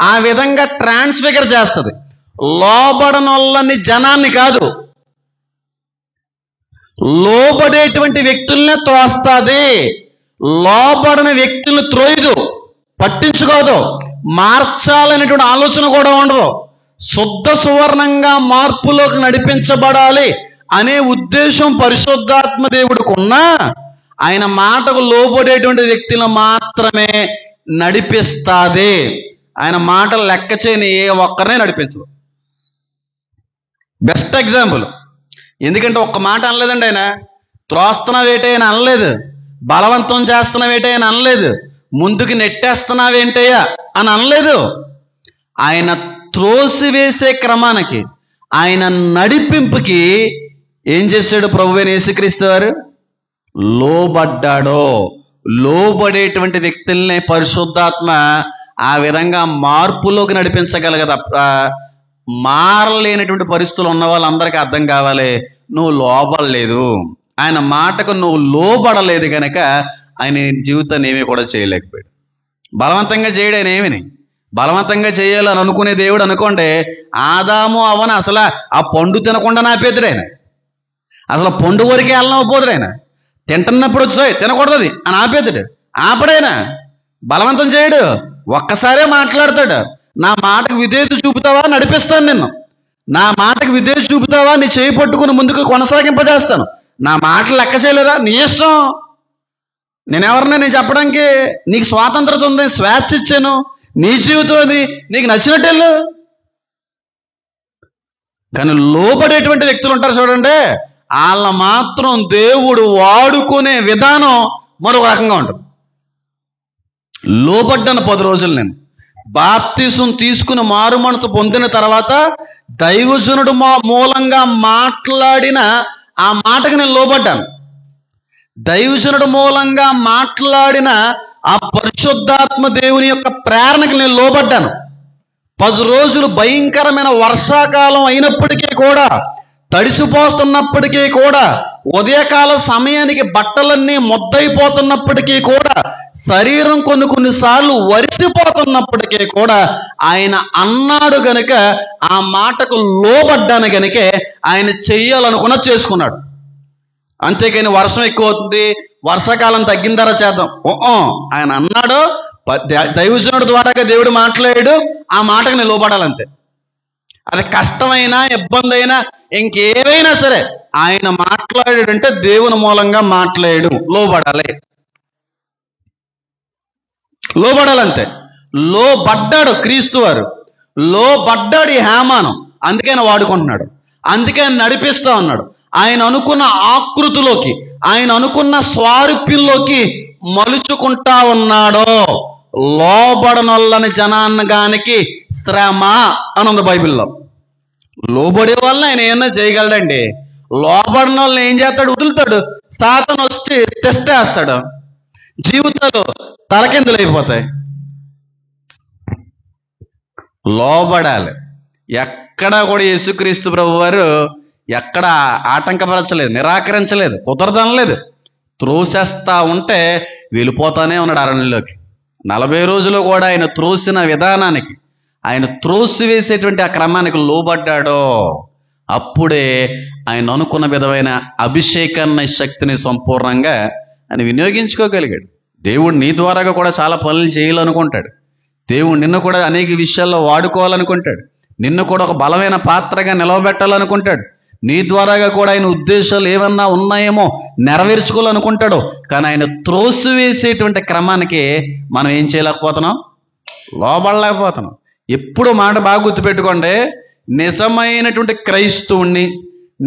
ఆ విధంగా ట్రాన్స్ఫిగర్ చేస్తుంది. లోబడనొల్లని జనాన్ని కాదు, లోబడేటువంటి వ్యక్తుల్నే త్రోస్తుంది. లోబడని వ్యక్తులను త్రోయదు, పట్టించుకోదు, మార్చాలనేటువంటి ఆలోచన కూడా ఉండదు. శుద్ధ సువర్ణంగా మార్పులోకి నడిపించబడాలి అనే ఉద్దేశం పరిశుద్ధాత్మ దేవుడికి ఉన్నా, ఆయన మాటకు లోబడేటువంటి వ్యక్తులను మాత్రమే నడిపిస్తాది. ఆయన మాటలు లెక్క చేయని ఏ ఒక్కరినే నడిపించదు. Best example. ఎందుకంటే ఒక్క మాట అనలేదండి ఆయన. త్రోస్తున్నావేటే అని అనలేదు, బలవంతం చేస్తున్నావేటే అని అనలేదు, ముందుకు నెట్టేస్తున్నావేంటయ్యా అని అనలేదు. ఆయన త్రోసివేసే క్రమానికి, ఆయన నడిపింపుకి ఏం చేశాడు ప్రభువైన యేసుక్రీస్తు వారు? లోబడ్డాడో. లోబడేటువంటి వ్యక్తుల్ని పరిశుద్ధాత్మ ఆ విధంగా మార్పులోకి నడిపించగలగ తప్ప, మారలేనటువంటి పరిస్థితులు ఉన్న వాళ్ళందరికీ అర్థం కావాలి, నువ్వు లోబడలేదు, ఆయన మాటకు నువ్వు లోబడలేదు కనుక ఆయన జీవితాన్ని ఏమీ కూడా చేయలేకపోయాడు. బలవంతంగా చేయడు ఆయన ఏమిని. బలవంతంగా చేయాలని అనుకునే దేవుడు అనుకోండి, ఆదాము అవన అసలు ఆ పండు తినకుండా నాపేతుడు ఆయన. అసలు పండు వరకే వెళ్ళనకపోతుడు ఆయన. తింటున్నప్పుడు వచ్చాయి తినకూడదు అని ఆపేతుడు. ఆపడైనా బలవంతం చేయడు, ఒక్కసారే మాట్లాడతాడు. నా మాటకు విధేయత చూపుతావా నడిపిస్తాను నిన్ను, నా మాటకు విధేయత చూపుతావా నీ చేయి పట్టుకుని ముందుకు కొనసాగింపజేస్తాను, నా మాటలు లెక్క చేయలేదా నీ ఇష్టం, నేను చెప్పడానికి నీకు స్వాతంత్రత ఉంది, స్వేచ్ఛ ఇచ్చాను, నీ జీవితం అది, నీకు నచ్చినట్టు. కానీ లోబడేటువంటి వ్యక్తులు ఉంటారు చూడండి, వాళ్ళ మాత్రం దేవుడు వాడుకునే విధానం మరొక రకంగా ఉంటుంది. లోబడ్డాను 10 రోజులు. నేను బాప్తిసం తీసుకుని మారు మనసు పొందిన తర్వాత దైవజనుడు మూలంగా మాట్లాడిన ఆ మాటకు నేను లోబడ్డాను. దైవజనుడు మూలంగా మాట్లాడిన ఆ పరిశుద్ధాత్మ దేవుని యొక్క ప్రేరణకు నేను లోబడ్డాను. 10 రోజులు భయంకరమైన వర్షాకాలం అయినప్పటికీ కూడా, తడిసిపోతున్నప్పటికీ కూడా, ఉదయకాల సమయానికి బట్టలన్నీ ముద్దైపోతున్నప్పటికీ కూడా, శరీరం కొన్నిసార్లు వరిసిపోతున్నప్పటికీ కూడా ఆయన అన్నాడు గనుక ఆ మాటకు లోబడ్డాను గనుకే ఆయన చెయ్యాలనుకున్న చేసుకున్నాడు. అంతేకాని వర్షం ఎక్కువ అవుతుంది, వర్షాకాలం తగ్గిందరా చేద్దాం, ఆయన అన్నాడు, దైవజనుడు ద్వారాగా దేవుడు మాట్లాడాడు, ఆ మాటకు నేను లోబడాలంతే. అది కష్టమైనా ఇబ్బంది అయినా ఇంకేమైనా సరే ఆయన మాట్లాడాడంటే దేవుని మూలంగా మాట్లాడాడు, లోబడాలంతే. లోబడ్డాడు క్రీస్తు వారు, లోబడ్డాడు ఈ హేమాను, అందుకే ఆయన వాడుకుంటున్నాడు, అందుకే ఆయన నడిపిస్తా ఉన్నాడు. ఆయన అనుకున్న ఆకృతిలోకి, ఆయన అనుకున్న స్వారూప్యంలోకి మలుచుకుంటా ఉన్నాడు. లోబడనొల్లని జనాన్నగానికి శ్రమ అని ఉంది బైబిల్లో. లోబడే వాళ్ళని ఆయన ఏమన్నా చేయగలడండి? లోబడిన వాళ్ళని ఏం చేస్తాడు? వదులుతాడు. సాతాను వచ్చి తెస్తేస్తాడు, జీవితాలు తలకిందులైపోతాయి. లోబడాలి. ఎక్కడా కూడా యేసుక్రీస్తు ప్రభు వారు ఎక్కడ ఆటంకపరచలేదు, నిరాకరించలేదు, కుదరదనలేదు. త్రోసేస్తా ఉంటే వెళ్ళిపోతానే ఉన్నాడు అరణ్యంలోకి. 40 రోజులు కూడా ఆయన త్రోసిన విధానానికి, ఆయన త్రోసివేసేటువంటి ఆ క్రమానికి లోబడ్డాడో అప్పుడే ఆయన అనుకున్న విధమైన అభిషేకాన్ని, శక్తిని సంపూర్ణంగా ఆయన వినియోగించుకోగలిగాడు. దేవుడు నీ ద్వారాగా కూడా చాలా పనులు చేయాలనుకుంటాడు. దేవుడు నిన్ను కూడా అనేక విషయాల్లో వాడుకోవాలనుకుంటాడు. నిన్ను కూడా ఒక బలమైన పాత్రగా నిలవబెట్టాలనుకుంటాడు. నీ ద్వారాగా కూడా ఆయన ఉద్దేశాలు ఏమన్నా ఉన్నాయేమో నెరవేర్చుకోవాలనుకుంటాడు. కానీ ఆయన త్రోసివేసేటువంటి క్రమానికి మనం ఏం చేయలేకపోతున్నాం? లోబడలేకపోతున్నాం. ఎప్పుడు మాట బాగా గుర్తుపెట్టుకోండి, నిజమైనటువంటి క్రైస్తవుణ్ణి,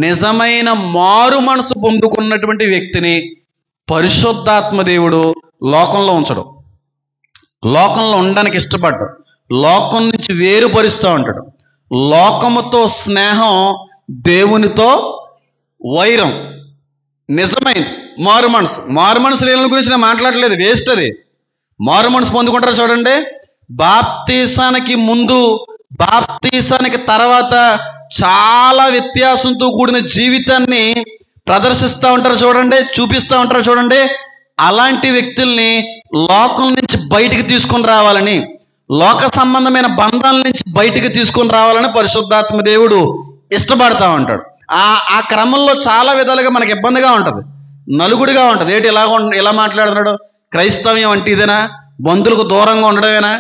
నిజమైన మారు మనసు పొందుకున్నటువంటి వ్యక్తిని పరిశుద్ధాత్మ దేవుడు లోకంలో ఉంచడు. లోకంలో ఉండడానికి ఇష్టపడ్డాడు. లోకం నుంచి వేరుపరుస్తూ ఉంటాడు. లోకముతో స్నేహం, దేవునితో వైరం. నిజమైన మారు మనసు లేని గురించి నేను మాట్లాడలేదు, వేస్ట్ అది. మారు మనసు పొందుకుంటారు చూడండి, బాప్తీసానికి ముందు, బాప్తీసానికి తర్వాత చాలా వ్యత్యాసంతో కూడిన జీవితాన్ని ప్రదర్శిస్తూ ఉంటారు చూడండి, చూపిస్తూ ఉంటారు చూడండి. అలాంటి వ్యక్తుల్ని లోకం నుంచి బయటికి తీసుకుని రావాలని, లోక సంబంధమైన బంధాల నుంచి బయటికి తీసుకుని రావాలని పరిశుద్ధాత్మ దేవుడు ఇష్టపడతా ఉంటాడు. ఆ క్రమంలో చాలా విధాలుగా మనకి ఇబ్బందిగా ఉంటుంది, నలుగుడిగా ఉంటుంది. ఏంటి ఇలా మాట్లాడుతున్నాడు? క్రైస్తవ్యం అంటే ఇదేనా? బంధువులకు దూరంగా ఉండడమేనా?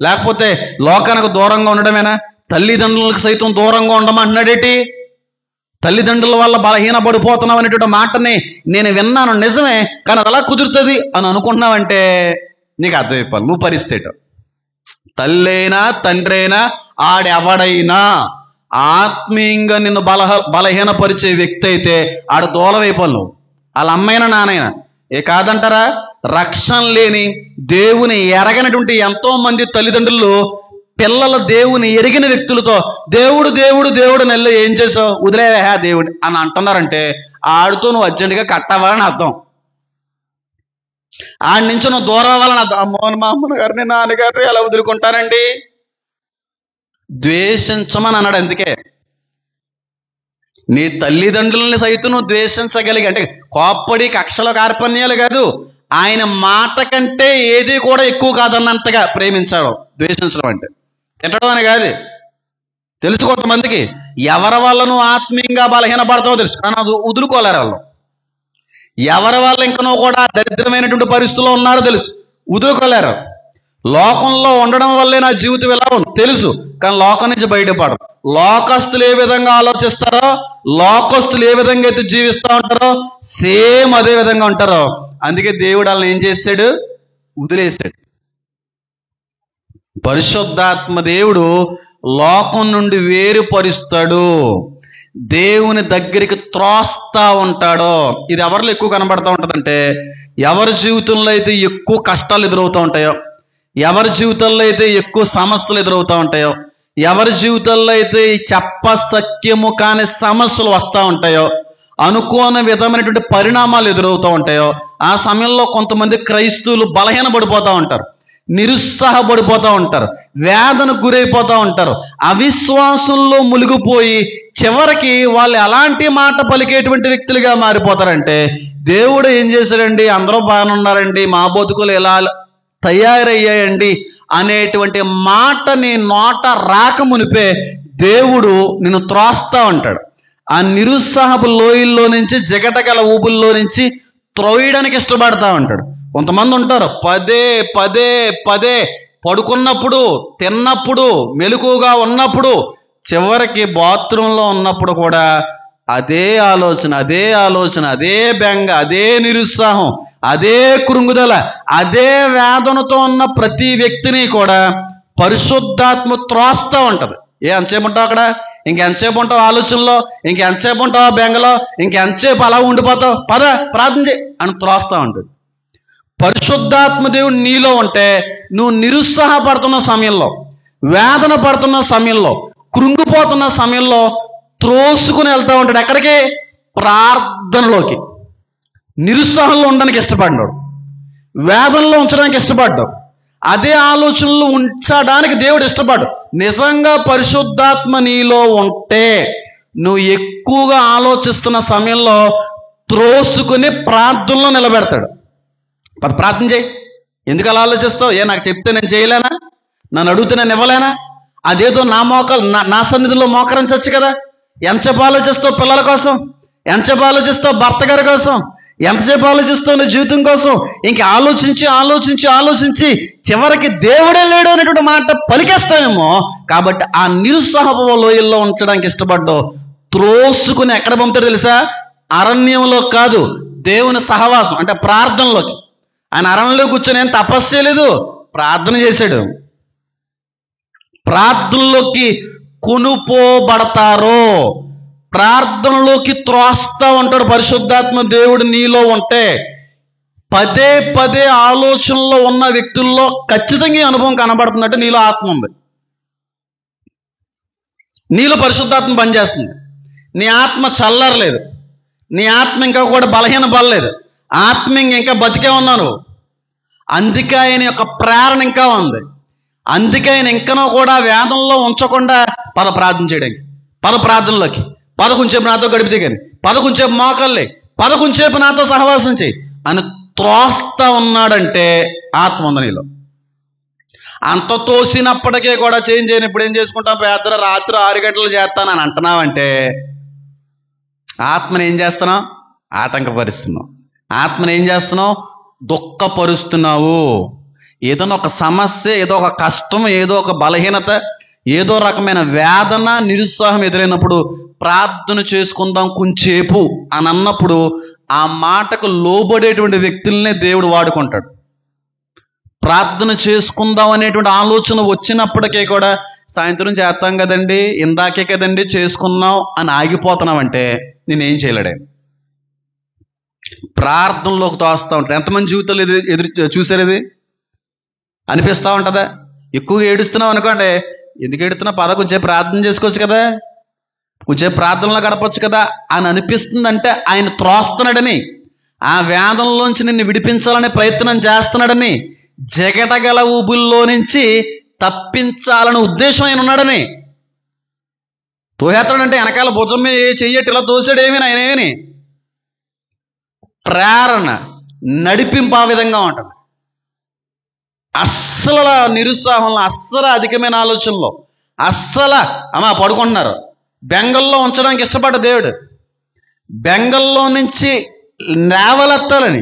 లేకపోతే లోకానికి దూరంగా ఉండడమేనా? తల్లిదండ్రులకు సైతం దూరంగా ఉండమంటున్నాడేటి? తల్లిదండ్రుల వల్ల బలహీనపడిపోతున్నావు అనేటువంటి మాటని నేను విన్నాను, నిజమే. కానీ అది అలా కుదురుతుంది అని అనుకుంటున్నావంటే నీకు అర్థమైపోవాలి నువ్వు పరిస్థితి. తల్లి అయినా తండ్రి అయినా ఆడెవడైనా ఆత్మీయంగా నిన్ను బలహీనపరిచే వ్యక్తి అయితే ఆడు దూలమైపోవాలి నువ్వు. వాళ్ళ అమ్మైనా నానైనా. కాదంటారా? రక్షణ లేని, దేవుని ఎరగనటువంటి ఎంతో మంది తల్లిదండ్రులు పిల్లల దేవుని ఎరిగిన వ్యక్తులతో దేవుడు దేవుడు దేవుడు నెల ఏం చేసావు, వదిలేవా దేవుడు అని అంటున్నారంటే ఆడితో నువ్వు అర్జెంటుగా కట్టవాలని అర్థం. ఆడి నుంచి నువ్వు దూరం అవ్వాలని అర్థం. అమ్మోని మా అమ్మని గారిని నాన్నగారిని ఎలా వదులుకుంటారండి? ద్వేషించమని అన్నాడు. అందుకే నీ తల్లిదండ్రులని సైతం నువ్వు ద్వేషించగలిగి, అంటే కోప్పడి కక్షల కార్పణ్యాలు కాదు, ఆయన మాట కంటే ఏది కూడా ఎక్కువ కాదన్నంతగా ప్రేమించాడు. ద్వేషించడం అంటే తిట్టడం అని కాదు. తెలుసు కొంతమందికి ఎవరి వల్ల నువ్వు ఆత్మీయంగా బలహీనపడతావో తెలుసు, కానీ అది వదులుకోలేరు వాళ్ళు. ఎవరి వల్ల ఇంకా నువ్వు కూడా దరిద్రమైనటువంటి పరిస్థితుల్లో ఉన్నారో తెలుసు, వదులుకోలేరు. లోకంలో ఉండడం వల్లే నా జీవితం ఎలా ఉంది తెలుసు, కానీ లోకం నుంచి బయటపడరు. లోకస్తులు ఏ విధంగా ఆలోచిస్తారో, లోకస్తులు ఏ విధంగా అయితే జీవిస్తూ ఉంటారో సేమ్ అదే విధంగా ఉంటారో. అందుకే దేవుడు వాళ్ళని ఏం చేశాడు? వదిలేశాడు. పరిశుద్ధాత్మ దేవుడు లోకం నుండి వేరుపరుస్తాడు, దేవుని దగ్గరికి త్రోస్తా ఉంటాడో. ఇది ఎవరిలో ఎక్కువ కనబడతా ఉంటుందంటే, ఎవరి జీవితంలో అయితే ఎక్కువ కష్టాలు ఎదురవుతూ ఉంటాయో, ఎవరి జీవితంలో అయితే ఎక్కువ సమస్యలు ఎదురవుతూ ఉంటాయో, ఎవరి జీవితంలో అయితే చెప్పసఖ్యము కాని సమస్యలు వస్తూ ఉంటాయో, అనుకోని విధమైనటువంటి పరిణామాలు ఎదురవుతూ ఉంటాయో, ఆ సమయంలో కొంతమంది క్రైస్తవులు బలహీనపడిపోతూ ఉంటారు, నిరుత్సాహపడిపోతూ ఉంటారు, వేదనకు గురైపోతూ ఉంటారు, అవిశ్వాసంలో మునిగిపోయి చివరికి వాళ్ళు ఎలాంటి మాట పలికేటువంటి వ్యక్తులుగా మారిపోతారంటే, దేవుడు ఏం చేశాడండి, అందరూ బాగానే ఉన్నారండి, మా బతుకులు ఎలా తయారయ్యాయండి అనేటువంటి మాట నీ నోట రాక మునిపే దేవుడు నిన్ను త్రోస్తా ఉంటాడు. ఆ నిరుత్సాహపు లోయల్లో నుంచి, జగటగల ఊబుల్లో నుంచి త్రోయడానికి ఇష్టపడతా ఉంటాడు. కొంతమంది ఉంటారు పదే పదే పదే పడుకున్నప్పుడు, తిన్నప్పుడు, మెలకుగా ఉన్నప్పుడు, చివరికి బాత్రూంలో ఉన్నప్పుడు కూడా అదే ఆలోచన, అదే ఆలోచన, అదే బెంగ, అదే నిరుత్సాహం, అదే కృంగుదల, అదే వేదనతో ఉన్న ప్రతి వ్యక్తిని కూడా పరిశుద్ధాత్మ త్రోస్తా ఉంటది. ఎంతసేపు ఉంటావు అక్కడ, ఇంకెంతసేపు ఉంటావు ఆలోచనలో, ఇంకెంతసేపు ఉంటావు బెంగలో, ఇంకెంతసేపు అలా ఉండిపోతావు, పద ప్రార్థన చేయి అని త్రోస్తా ఉంటుంది. పరిశుద్ధాత్మ దేవుడు నీలో ఉంటే నువ్వు నిరుత్సాహపడుతున్న సమయంలో, వేదన పడుతున్న సమయంలో, కృంగిపోతున్న సమయంలో త్రోసుకుని వెళ్తా ఉంటాడు. ఎక్కడికి? ప్రార్థనలోకి. నిరుత్సాహంలో ఉండడానికి ఇష్టపడ్డాడు, వేదనలో ఉంచడానికి ఇష్టపడ్డాడు, అదే ఆలోచనలు ఉంచడానికి దేవుడు ఇష్టపడు. నిజంగా పరిశుద్ధాత్మ నీలో ఉంటే నువ్వు ఎక్కువగా ఆలోచిస్తున్న సమయంలో త్రోసుకుని ప్రార్థనలో నిలబెడతాడు. ప్రార్థన చేయి. ఎందుకు అలా ఆలోచిస్తావు? నాకు చెప్తే నేను చేయలేనా? నన్ను అడిగితే నేను ఇవ్వలేనా? అదేదో నా సన్నిధిలో మోకరించచ్చు కదా. ఎంతసేపు ఆలోచిస్తావు పిల్లల కోసం, ఎంతసేపు ఆలోచిస్తావు భర్త గారి కోసం, ఎంతసేపు ఆలోచిస్తావు నీ జీవితం కోసం. ఇంక ఆలోచించి ఆలోచించి ఆలోచించి చివరికి దేవుడే లేడు అనేటువంటి మాట పలికేస్తామేమో. కాబట్టి ఆ నిరుత్సాహపు లోయల్లో ఉంచడానికి ఇష్టపడ్డావు. త్రోసుకుని ఎక్కడ పంపుతాడు తెలుసా? అరణ్యంలో కాదు, దేవుని సహవాసం అంటే ప్రార్థనలోకి. ఆయన అరణ్యంలో కూర్చొని ఏం తపస్సు చేయలేదు, ప్రార్థన చేశాడు. ప్రార్థనలోకి కొనుపోబడతారో, ప్రార్థనలోకి త్రోస్తా ఉంటాడు పరిశుద్ధాత్మ దేవుడు నీలో ఉంటే. పదే పదే ఆలోచనలో ఉన్న వ్యక్తుల్లో ఖచ్చితంగా ఈ అనుభవం కనబడుతుందంటే నీలో ఆత్మ ఉంది, నీలో పరిశుద్ధాత్మ పనిచేస్తుంది. నీ ఆత్మ చల్లరలేదు, నీ ఆత్మ ఇంకా కూడా బలహీన పడలేదు, ఆత్మ ఇంకా బతికే ఉన్నాను. అందుకే ఆయన యొక్క ప్రేరణ ఇంకా ఉంది. అందుకే ఆయన ఇంకనో కూడా వేదంలో ఉంచకుండా పద ప్రార్థన చేయడానికి, పద ప్రార్థనలోకి, పద కొంచెంసేపు నాతో గడిపితే కానీ, పద కొంచెంసేపు మోకల్లే, పద కొంచెంసేపు నాతో సహవాసం చేయి అని త్రోస్తా ఉన్నాడంటే ఆత్మ ఉంది నీలో. అంత తోసినప్పటికీ కూడా చేంజ్ చేయను. ఇప్పుడు ఏం చేసుకుంటాం? రాత్రి 6 గంటలు చేస్తానని అంటున్నావంటే ఆత్మని ఏం చేస్తున్నావు? ఆటంకపరుస్తున్నావు. ఆత్మని ఏం చేస్తున్నావు? దుఃఖపరుస్తున్నావు. ఏదైనా ఒక సమస్య, ఏదో ఒక కష్టం, ఏదో ఒక బలహీనత, ఏదో రకమైన వేదన, నిరుత్సాహం ఎదురైనప్పుడు ప్రార్థన చేసుకుందాం కొంచెంసేపు అని అన్నప్పుడు ఆ మాటకు లోబడేటువంటి వ్యక్తులనే దేవుడు వాడుకుంటాడు. ప్రార్థన చేసుకుందాం అనేటువంటి ఆలోచన వచ్చినప్పటికీ కూడా సాయంత్రం చేస్తాం కదండి, ఇందాకే కదండి చేసుకున్నాం అని ఆగిపోతున్నామంటే నేనేం చేయలేడే. ప్రార్థనలోకి తోస్తూ ఉంటాడు. ఎంతమంది జీవితాలు ఎదురు చూసారు? ఇది అనిపిస్తూ ఉంటుందా? ఎక్కువగా ఏడుస్తున్నావు అనుకోండి, ఎందుకు ఏడుస్తున్నావు? పద కొంచెం ప్రార్థన చేసుకోవచ్చు కదా, కొంచెం ప్రార్థనలో గడపచ్చు కదా అని అనిపిస్తుందంటే ఆయన త్రోస్తున్నాడని, ఆ వేదంలోంచి నిన్ను విడిపించాలని ప్రయత్నం చేస్తున్నాడని, జగటగల ఊబుల్లో నుంచి తప్పించాలని ఉద్దేశం ఆయన ఉన్నాడని. తోహేస్తాడంటే వెనకాల భుజం మీద చెయ్యట్టు ఇలా తోసాడేమి ఆయన ఏమని ప్రేరణ, నడిపింపు ఆ విధంగా ఉంటుంది. అస్సలు నిరుత్సాహంలో, అస్సలు అధికమైన ఆలోచనలో, అస్సలు పడుకుంటున్నారు. బెంగల్లో ఉంచడానికి ఇష్టపడ్డ దేవుడు బెంగల్లో నుంచి లేవలెత్తాలని,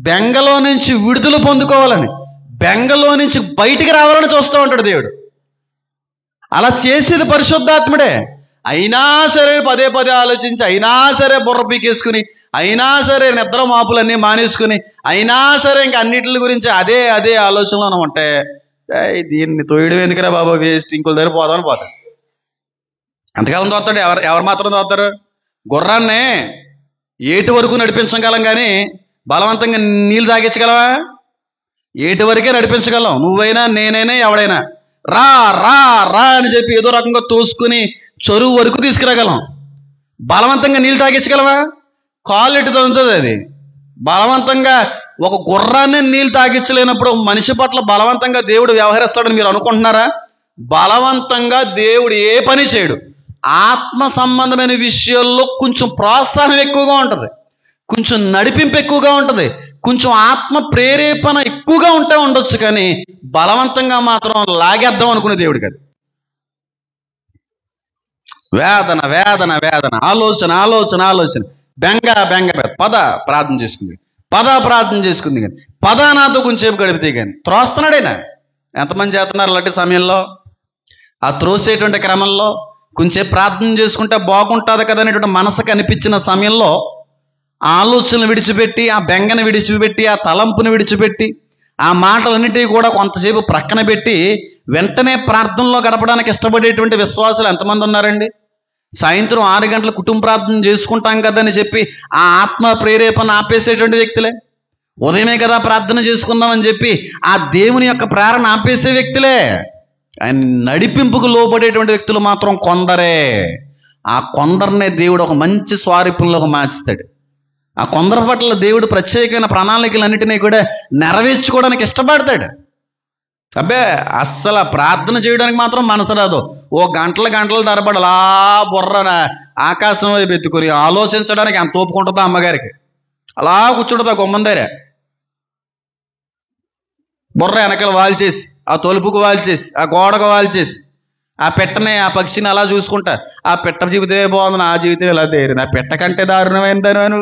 బెంగలో నుంచి విడుదల పొందుకోవాలని, బెంగలో నుంచి బయటికి రావాలని చూస్తూ ఉంటాడు దేవుడు. అలా చేసేది పరిశుద్ధాత్ముడే. అయినా సరే పదే పదే ఆలోచించి, అయినా సరే బుర్ర పీకేసుకుని, అయినా సరే నిద్ర మాపులన్నీ మానేసుకుని అయినా సరే ఇంకా అన్నిటి గురించి అదే ఆలోచనలో ఉంటే దీన్ని తోయడం ఎందుకురా బాబా, వేస్ట్, ఇంకోళ్ళ దగ్గర పోదామని పోతాడు. ఎంతకాలం తోస్తాడు? ఎవరు మాత్రం తోస్తారు? గుర్రాన్నే ఏటి వరకు నడిపించగలం కానీ బలవంతంగా నీళ్ళు తాగించగలవా? ఏటి వరకే నడిపించగలం. నువ్వైనా నేనైనా ఎవడైనా రా రా రా అని చెప్పి ఏదో రకంగా తోసుకుని చెరువు వరకు తీసుకురాగలం. బలవంతంగా నీళ్ళు తాగించగలవా? కాళ్ళు ఎట్టు తొలుతుంది అది. బలవంతంగా ఒక గుర్రాన్ని నీళ్ళు తాగించలేనప్పుడు మనిషి పట్ల బలవంతంగా దేవుడు వ్యవహరిస్తాడని మీరు అనుకుంటున్నారా? బలవంతంగా దేవుడు ఏ పని చేయడు. ఆత్మ సంబంధమైన విషయాల్లో కొంచెం ప్రోత్సాహం ఎక్కువగా ఉంటుంది, కొంచెం నడిపింపు ఎక్కువగా ఉంటుంది, కొంచెం ఆత్మ ప్రేరేపణ ఎక్కువగా ఉండొచ్చు, కానీ బలవంతంగా మాత్రం లాగేద్దాం అనుకునే దేవుడు కాదు. వేదన వేదన వేదన, ఆలోచన ఆలోచన ఆలోచన, బెంగ బెంగ, పద ప్రార్థన చేసుకుంది కానీ పద నాతో కొంచెంసేపు గడిపితే కానీ త్రోస్తున్నాడైనా. ఎంతమంది చేస్తున్నారు అలాంటి సమయంలో? ఆ త్రోసేటువంటి క్రమంలో కొంచెంసేపు ప్రార్థన చేసుకుంటే బాగుంటుంది కదా అనేటువంటి మనసుకు అనిపించిన సమయంలో ఆలోచనలు విడిచిపెట్టి, ఆ బెంగను విడిచిపెట్టి, ఆ తలంపును విడిచిపెట్టి, ఆ మాటలన్నిటికీ కూడా కొంతసేపు ప్రక్కన పెట్టి వెంటనే ప్రార్థనలో గడపడానికి ఇష్టపడేటువంటి విశ్వాసులు ఎంతమంది ఉన్నారండి? సాయంత్రం 6 గంటల కుటుంబ ప్రార్థన చేసుకుంటాం కదా అని చెప్పి ఆ ఆత్మ ప్రేరేపణ ఆపేసేటువంటి వ్యక్తులే. ఉదయమే కదా ప్రార్థన చేసుకుందామని చెప్పి ఆ దేవుని యొక్క ప్రేరణ ఆపేసే వ్యక్తులే. ఆయన నడిపింపుకు లోబడేటువంటి వ్యక్తులు మాత్రం కొందరే. ఆ కొందరినే దేవుడు ఒక మంచి స్వారూప్యంలోకి మార్చుతాడు. ఆ కొందరి పట్ల దేవుడు ప్రత్యేకమైన ప్రణాళికలన్నిటినీ కూడా నెరవేర్చుకోవడానికి ఇష్టపడతాడు. అబ్బే అస్సలు ప్రార్థన చేయడానికి మాత్రం మనసు రాదు. ఓ గంటల తరబడి అలా బుర్రన ఆకాశం వైపు ఎత్తుకొని ఆలోచించడానికి ఎంత ఒప్పుకుంటుందో అమ్మగారికి. అలా కూర్చుంటుందా గుమ్మం దగ్గర, బుర్ర వెనకలు వాల్చేసి, ఆ తలుపుకు వాల్చేసి, ఆ గోడకు వాల్చేసి, ఆ పెట్టని ఆ పక్షిని అలా చూసుకుంటా, ఆ పెట్ట జీవితమే బాగుంది, నా జీవితం ఇలా తేరింది, ఆ పెట్ట కంటే దారుణమైందని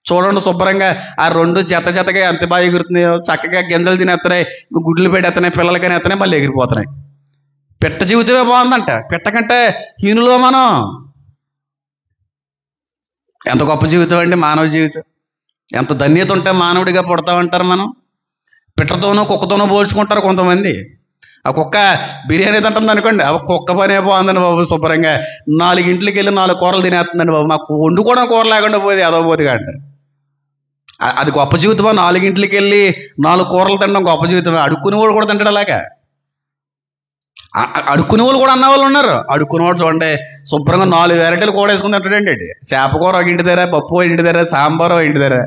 చూడండి. శుభ్రంగా ఆ 2 జతగా ఎంత బాగా ఎగురుతున్నాయో, చక్కగా గింజలు తినేస్తున్నాయి, గుడ్లు పెట్టేస్తున్నాయి, పిల్లలకని ఎత్తనాయి, మళ్ళీ ఎగిరిపోతున్నాయి. పెట్ట జీవితమే బాగుందంట. పెట్ట కంటే హీనులో మనం. ఎంత గొప్ప జీవితం అండి మానవ జీవితం. ఎంత ధన్యత ఉంటే మానవుడిగా పుడతామంటారు మనం. పిట్టతోనో కుక్కతోనో పోల్చుకుంటారు కొంతమంది. ఆ కుక్క బిర్యానీ తింటుంది అనుకోండి, ఆ కుక్క పనే బాగుందని బాబు, శుభ్రంగా 4 ఇంట్లోకి వెళ్ళి 4 కూరలు తినేస్తుందండి బాబు, నాకు వండుకోవడం కూర లేకుండా పోతే అదోపోతుంది అంటారు. అది గొప్ప జీవితమా? 4 ఇంట్లోకి వెళ్ళి 4 కూరలు తినడం గొప్ప జీవితమా? అడుక్కుని వాడు కూడా తింటాడు అలాగా. అడుక్కునే వాళ్ళు కూడా అన్న వాళ్ళు ఉన్నారు. అడుక్కునేవాడు చూడండి శుభ్రంగా 4 వెరైటీలు కూడా వేసుకుని తింటాడండి. చేప కూర ఒక ఇంటి దగ్గర, పప్పు ఇంటి దగ్గర, సాంబార్ ఇంటి దగ్గర.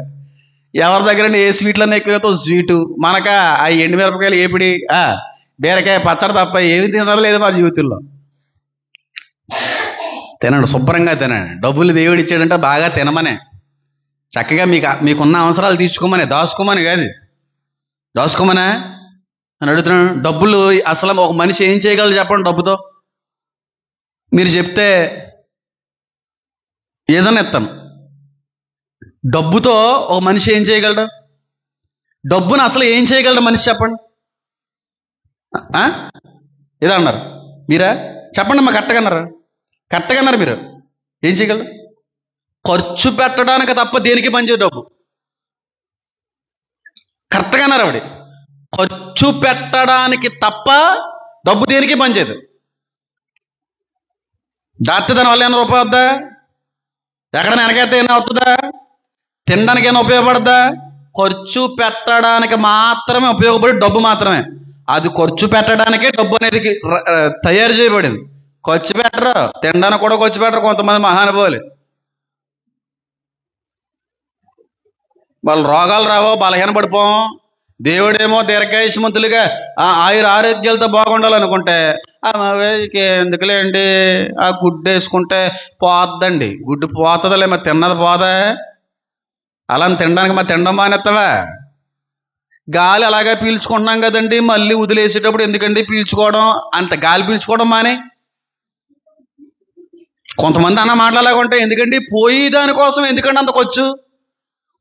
ఎవరి దగ్గర ఏ స్వీట్లన్నీ ఎక్కువ స్వీటు, మనక ఆ ఎండుమిరపకాయలు ఏపిడి, బీరకాయ పచ్చడి తప్ప ఏమి తినడం లేదు మా జీవితంలో. తినండి, శుభ్రంగా తినండి. డబ్బులు దేవుడు ఇచ్చాడంటే బాగా తినమనే, చక్కగా మీకున్న అవసరాలు తీర్చుకోమని, దాచుకోమని కాదు. దాచుకోమనా అని అడుగుతున్నాను. డబ్బులు అసలు ఒక మనిషి ఏం చేయగలరు చెప్పండి డబ్బుతో? మీరు చెప్తే ఏదైనా ఇస్తాను. డబ్బుతో ఒక మనిషి ఏం చేయగలడు? డబ్బును అసలు ఏం చేయగలడు మనిషి చెప్పండి? ఏదో అన్నారు మీరా? చెప్పండి మా కరెక్ట్గా అన్నారు మీరు. ఏం చేయగలరు? ఖర్చు పెట్టడానికి తప్ప దేనికి పనిచేయదు డబ్బు. కరెక్ట్గా అన్నారు ఆవిడ. ఖర్చు పెట్టడానికి తప్ప డబ్బు దేనికి పనిచేయదు. దాటితే దాని వల్ల ఏమైనా రూపాయి వద్దా? ఎక్కడైనా వెనకైతే ఏమైనా అవుతుందా? తినడానికి ఏమైనా ఉపయోగపడద్దా? ఖర్చు పెట్టడానికి మాత్రమే ఉపయోగపడే డబ్బు మాత్రమే. అది ఖర్చు పెట్టడానికే డబ్బు అనేది తయారు చేయబడింది. ఖర్చు పెట్టరు, తినడానికి కూడా ఖర్చు పెట్టరు కొంతమంది మహానుభావులు. వాళ్ళు రోగాలు రావో, బలహీన పడిపోం. దేవుడేమో దీర్ఘాయుష్మంతులుగా ఆయుర ఆరోగ్యాలతో బాగుండాలనుకుంటే ఎందుకులేండి ఆ గుడ్డు వేసుకుంటే పోద్దండి. గుడ్డు పోతుందిలే, మరి తిన్నది పోదా? అలా తినడానికి మరి తినడం మానేస్తావా? గాలి అలాగే పీల్చుకుంటున్నాం కదండి, మళ్ళీ వదిలేసేటప్పుడు ఎందుకండి పీల్చుకోవడం? అంత గాలి పీల్చుకోవడం మానే. కొంతమంది అన్న మాట్లాడాలంటే ఎందుకండి పోయేదానికోసం ఎందుకండి అంత ఖర్చు?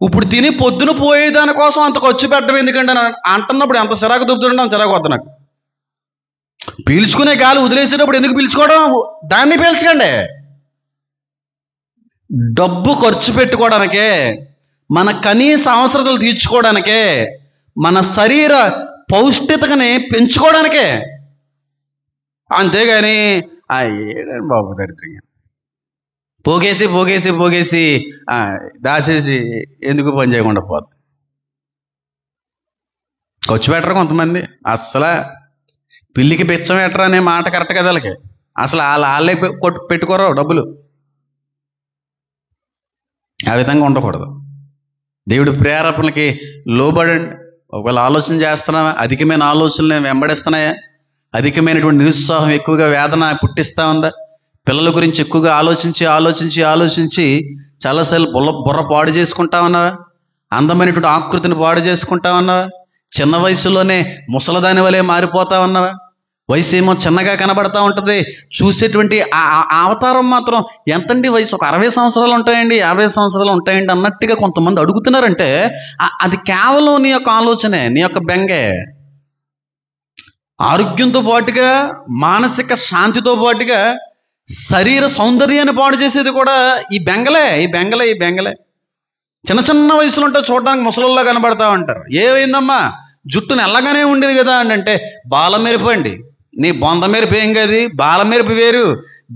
ఇప్పుడు తిని పొద్దున పోయేదానికోసం అంత ఖర్చు పెట్టడం ఎందుకండి అని అంటున్నప్పుడు ఎంత చిరాకు దుబ్బుతుంటే అంత చిరాకు వద్దు నాకు. పీల్చుకునే గాలి వదిలేసేటప్పుడు ఎందుకు పీల్చుకోవడం? దాన్ని పీల్చకండి. డబ్బు ఖర్చు పెట్టుకోవడానికే, మన కనీస అవసరతలు తీర్చుకోవడానికే, మన శరీర పౌష్టికతని పెంచుకోవడానికే. అంతేగాని ఏడండి బాబు దరిద్రంగా పోగేసి పోగేసి పోగేసి దాసేసి ఎందుకు పని చేయకుండా పోద్ది. ఖర్చు పెట్టరు కొంతమంది. అసలు పిల్లికి బిచ్చం పెట్టరు అనే మాట కరెక్ట్ కదా వాళ్ళకి. అసలు వాళ్ళే పెట్టుకోరు డబ్బులు. ఆ విధంగా ఉండకూడదు. దేవుడి ప్రేరేపణలకి లోబడండి. ఒకవేళ ఆలోచన చేస్తున్నావా, అధికమైన ఆలోచనలు వెంబడిస్తున్నాయా, అధికమైనటువంటి నిరుత్సాహం ఎక్కువగా వేదన పుట్టిస్తూ ఉందా, పిల్లల గురించి ఎక్కువగా ఆలోచించి ఆలోచించి ఆలోచించి చాలాసార్లు బుర్ర పాడు చేసుకుంటా ఉన్నావా, అందమైనటువంటి ఆకృతిని పాడు చేసుకుంటా ఉన్నావా, చిన్న వయసులోనే ముసలదాని వలె మారిపోతా ఉన్నావా, వయసు ఏమో చిన్నగా కనబడతా ఉంటుంది, చూసేటువంటి అవతారం మాత్రం ఎంతండి వయసు, ఒక 60 సంవత్సరాలు ఉంటాయండి, 50 సంవత్సరాలు ఉంటాయండి అన్నట్టుగా కొంతమంది అడుగుతున్నారంటే అది కేవలం నీ యొక్క ఆలోచనే, నీ యొక్క బెంగే. ఆరోగ్యంతో పాటుగా మానసిక శాంతితో పాటుగా శరీర సౌందర్యాన్ని పాడు చేసేది కూడా ఈ బెంగలే. చిన్న చిన్న వయసులో ఉంటే చూడడానికి ముసలుల్లా కనబడతా ఉంటారు. ఏమైందమ్మా, జుట్టు నల్లగానే ఉండేది కదా అంటే బాల మెరుపు అండి. నీ బొంద మెరుపు ఏం కది, బాల మెరుపు వేరు,